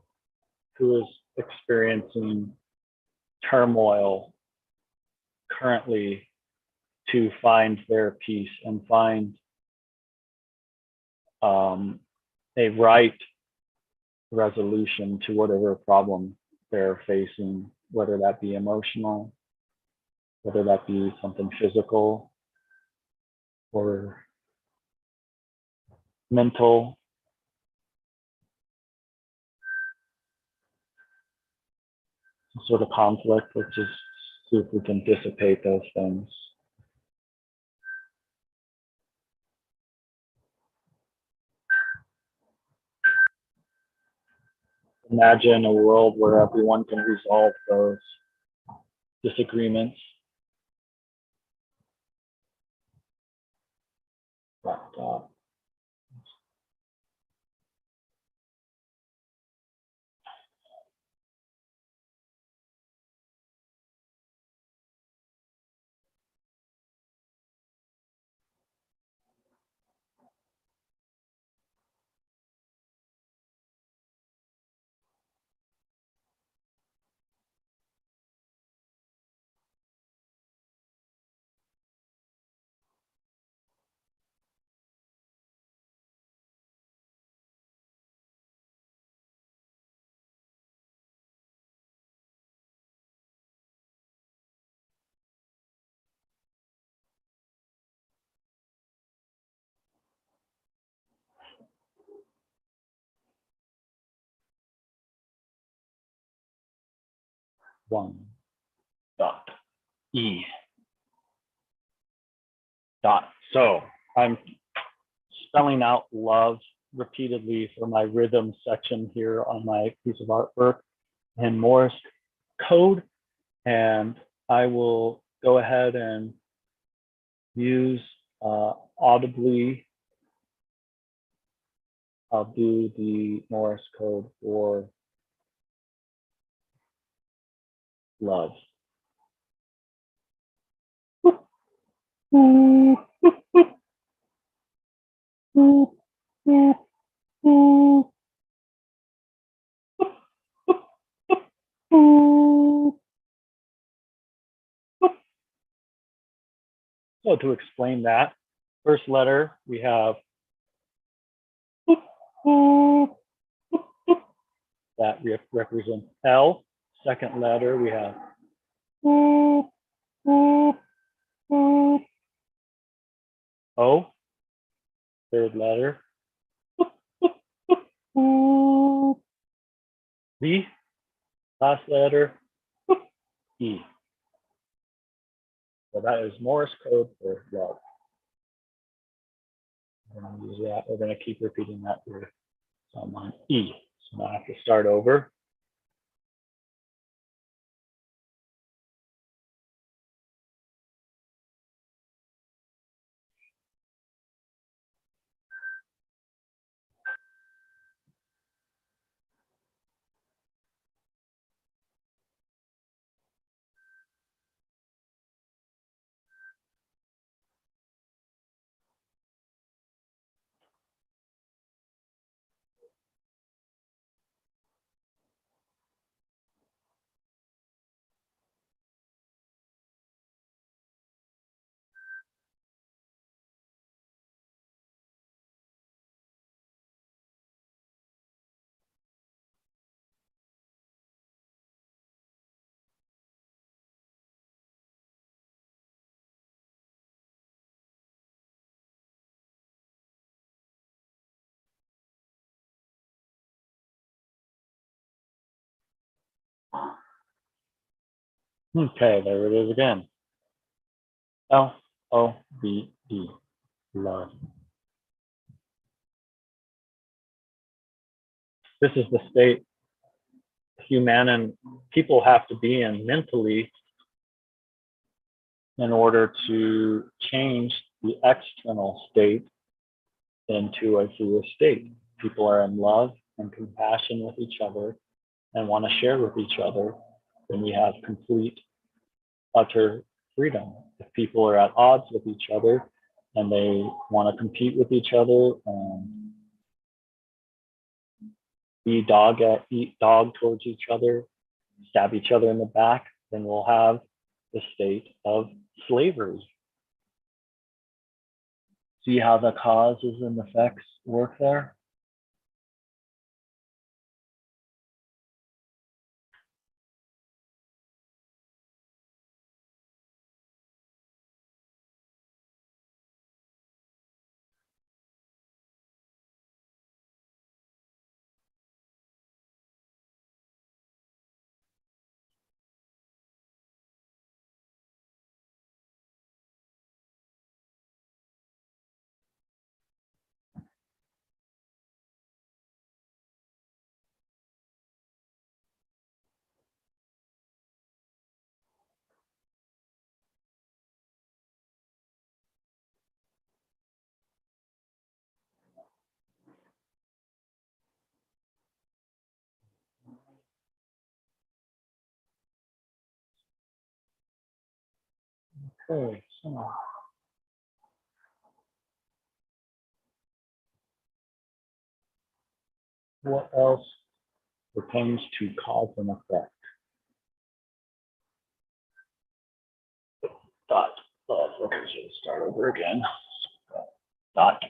who is experiencing turmoil currently to find their peace and find a right resolution to whatever problem they're facing, whether that be emotional, whether that be something physical or mental, some sort of conflict. Let's just see if we can dissipate those things. Imagine a world where everyone can resolve those disagreements. But, 1 dot E dot. So I'm spelling out love repeatedly for my rhythm section here on my piece of artwork in Morse code. And I will go ahead and use audibly. I'll do the Morse code for love. So to explain that, first letter we have that represents L. Second letter we have O. Third letter V. Last letter E. So that is Morse code for love. We're going to use that. We're going to keep repeating that here. So I'm on E. So now I have to start over. Okay, there it is again. L-O-V-E, love. This is the state human and people have to be in mentally in order to change the external state into a freer state. People are in love and compassion with each other and want to share with each other, then we have complete, utter freedom. If people are at odds with each other and they want to compete with each other and be eat dog towards each other, stab each other in the back, then we'll have the state of slavery. See how the causes and effects work there? Okay, so what else pertains to cause and effect? Dot. Okay, so start over again. Dot.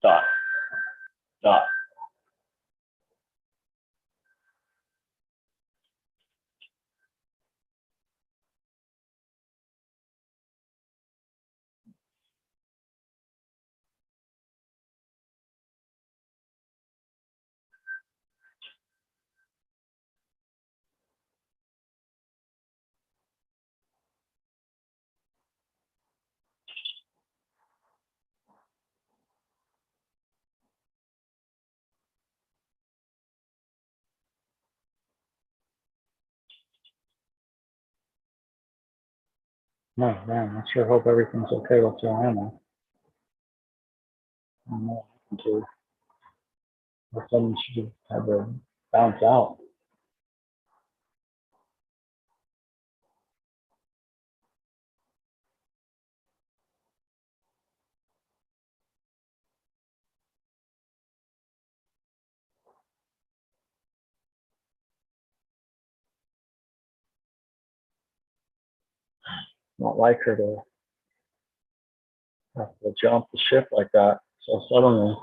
Dot. Dot. No, man, I sure hope everything's okay with Joanna. I don't know what happened to her. All of a sudden she just had to bounce out. Not like her to have to jump the ship like that so suddenly.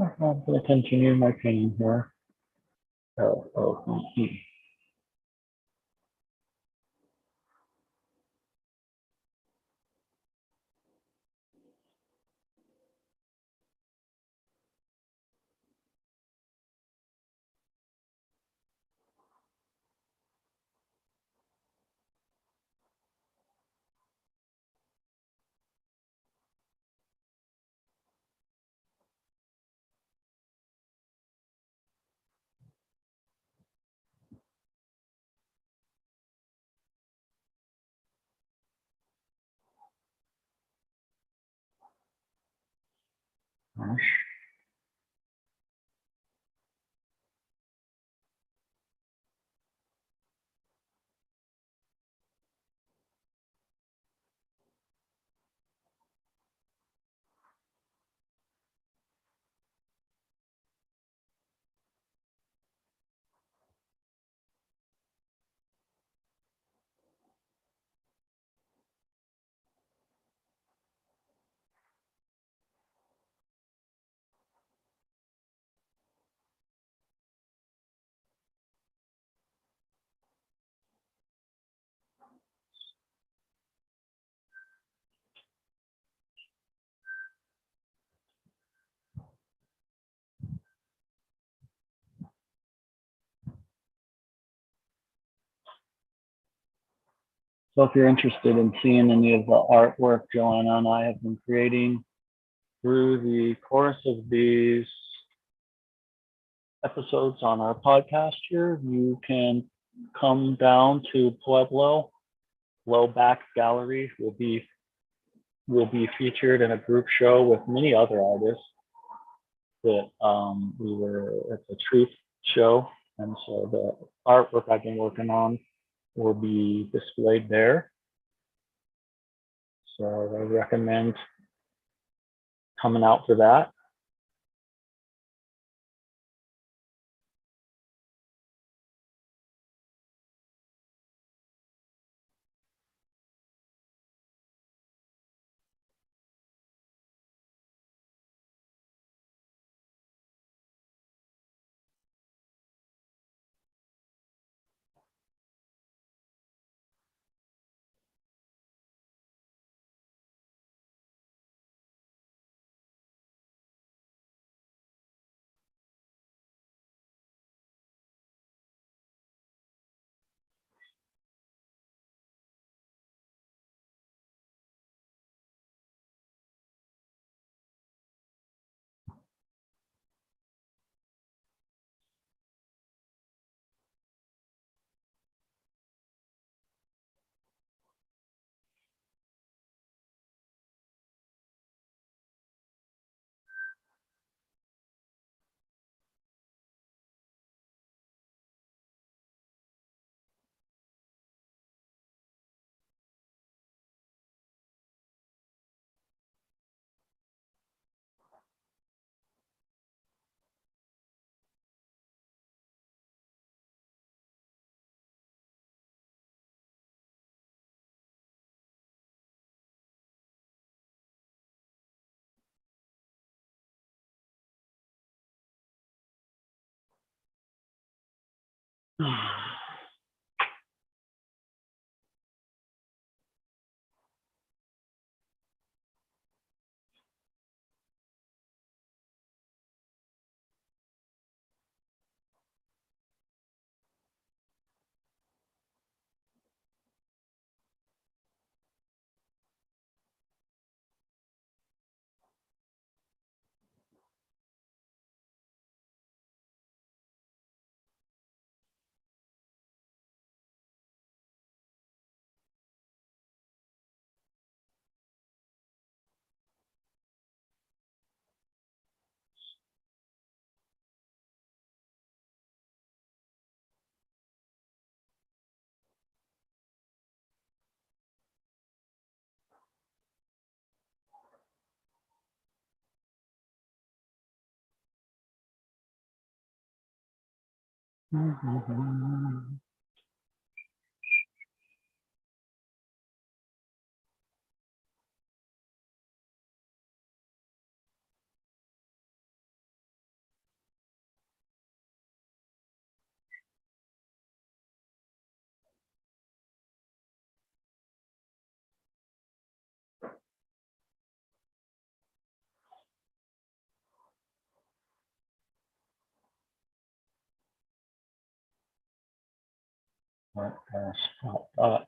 I'm going to continue my painting here. L-O-E-E. So if you're interested in seeing any of the artwork Joanna and I have been creating through the course of these episodes on our podcast here, you can come down to Pueblo. Low Back Gallery will be featured in a group show with many other artists that it's a truth show. And so the artwork I've been working on will be displayed there. So I recommend coming out for that. Oh, gosh. Oh,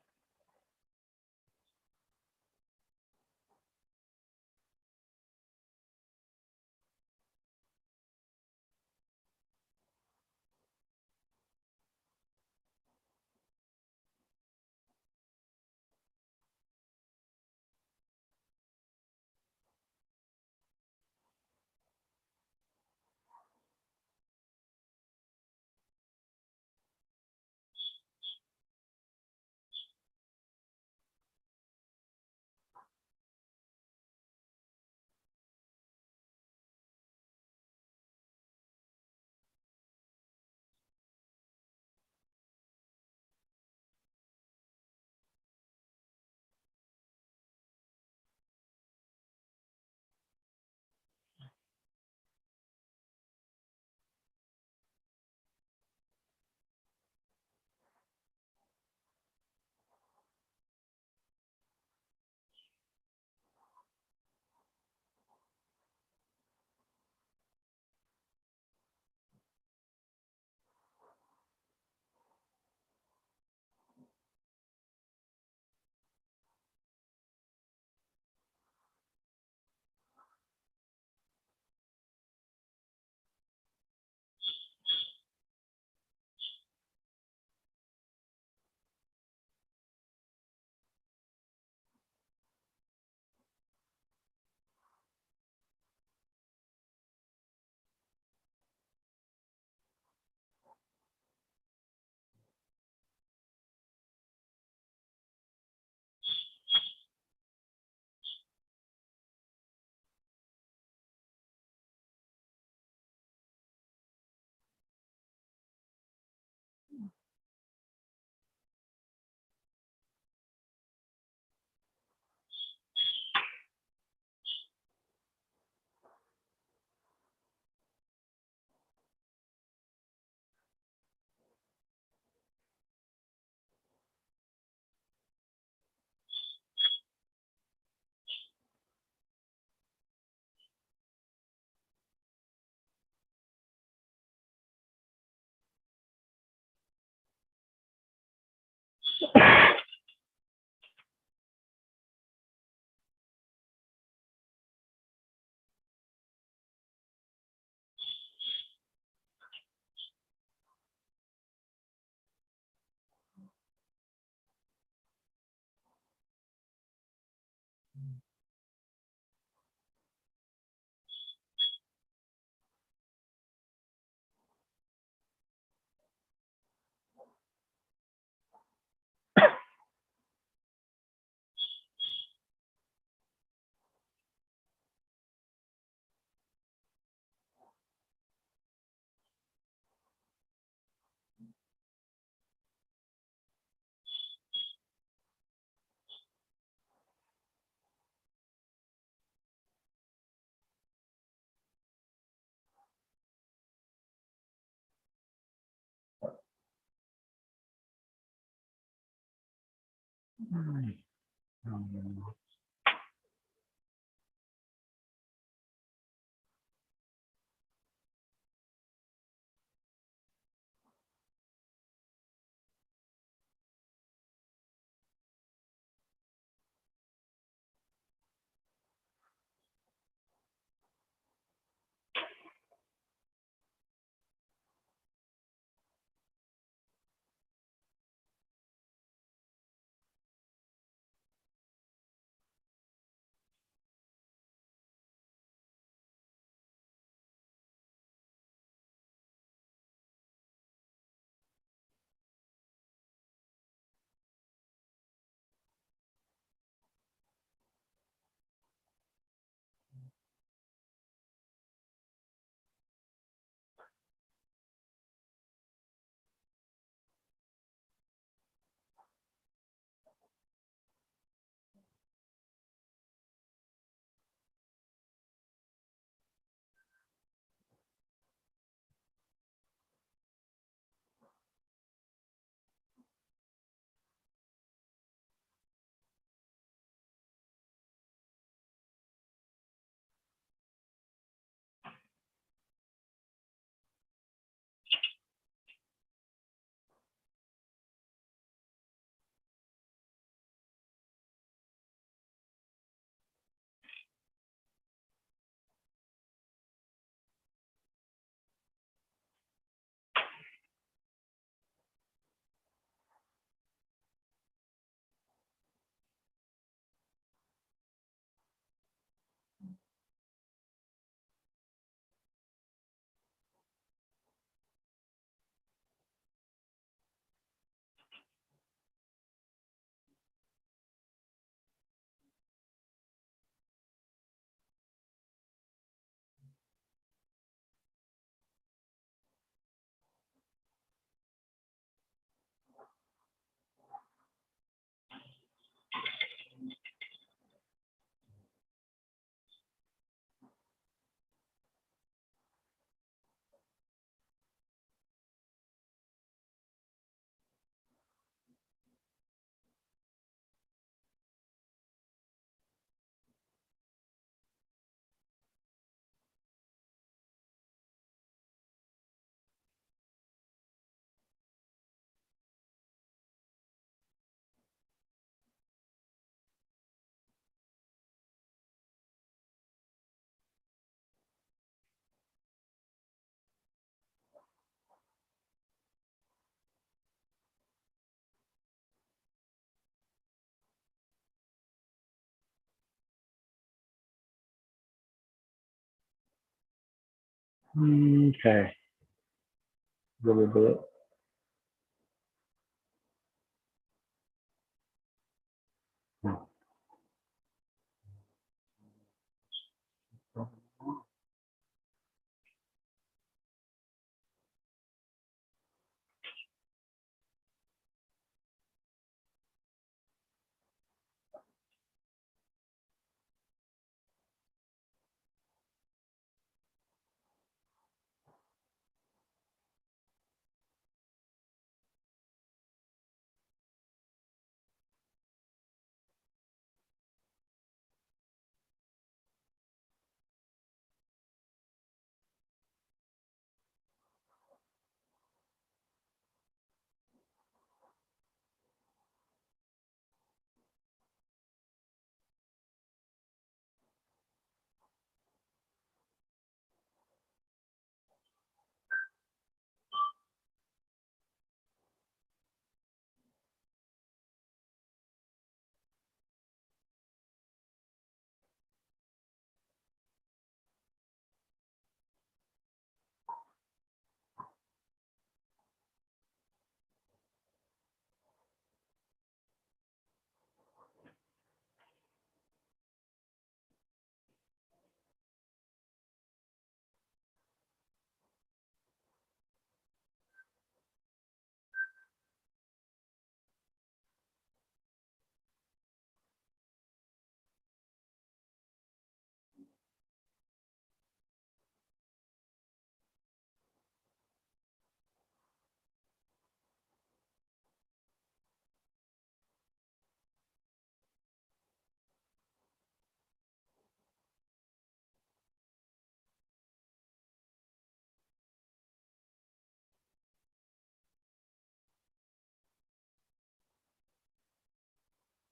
Okay. Little bit.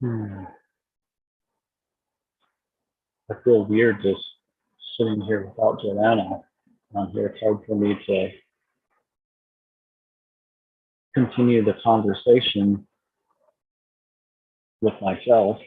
Hmm. I feel weird just sitting here without Joanna on here. It's hard for me to continue the conversation with myself.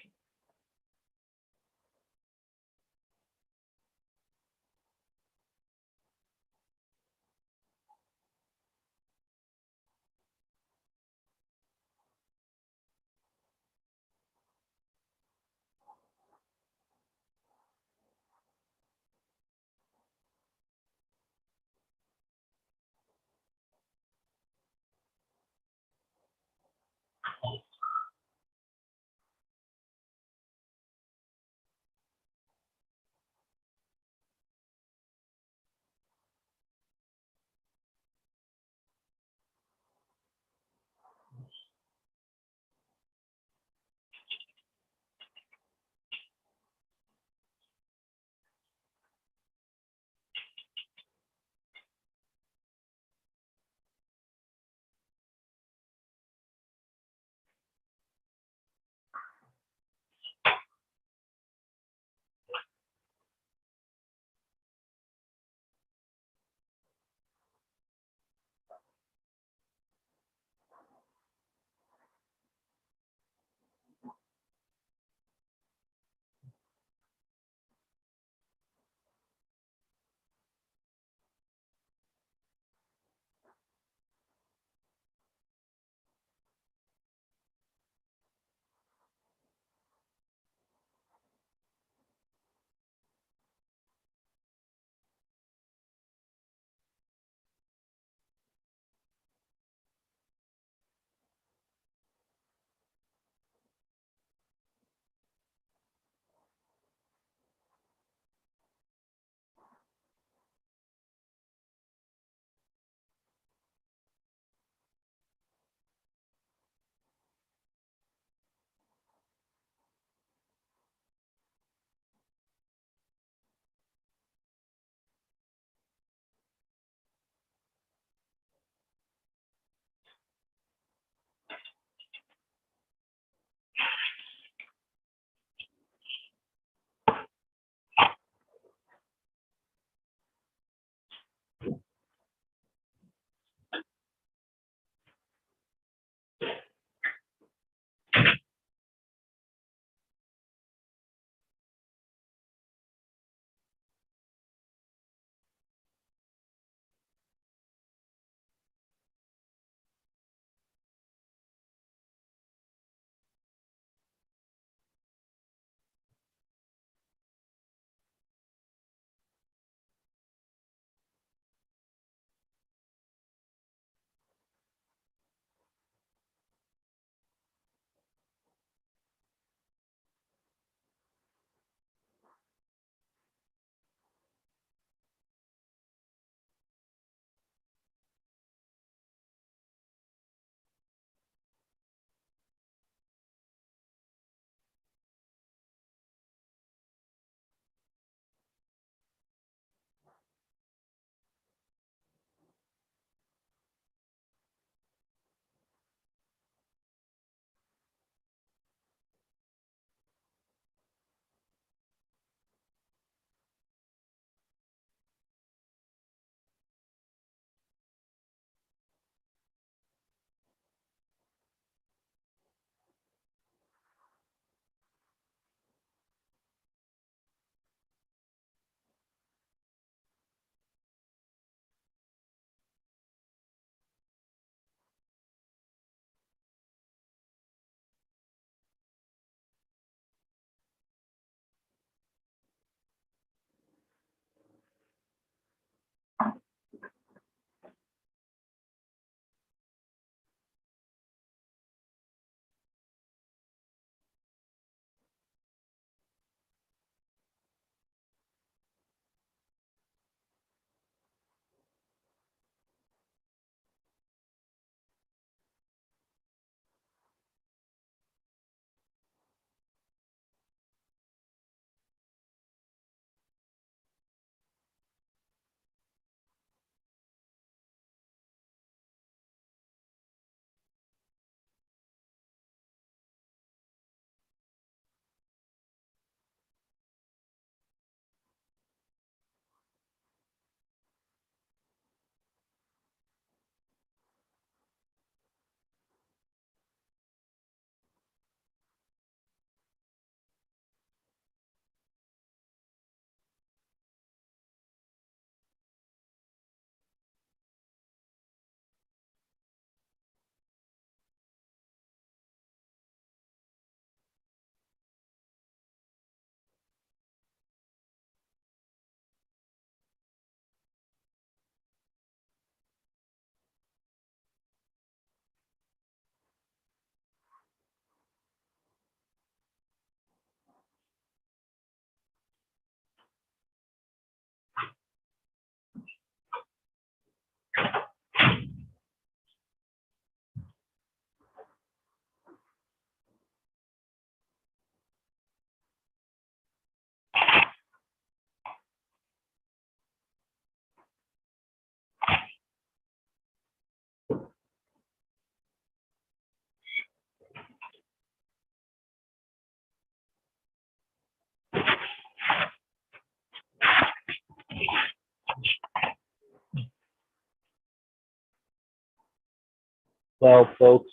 Well, folks,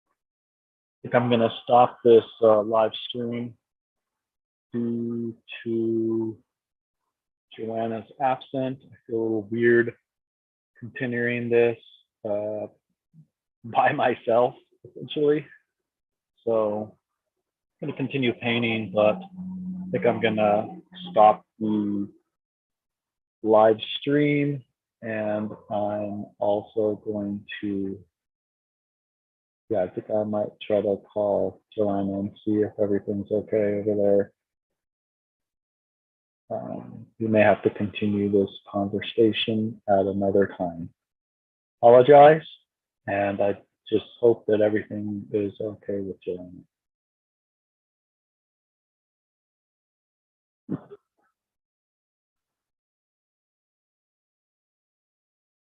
I think I'm going to stop this live stream due to Joanna's absent. I feel a little weird continuing this by myself, essentially. So I'm going to continue painting, but I think I'm going to stop the live stream, and I'm also going to, yeah, I think I might try to call Joanna and see if everything's okay over there. We may have to continue this conversation at another time. Apologize, and I just hope that everything is okay with Joanna.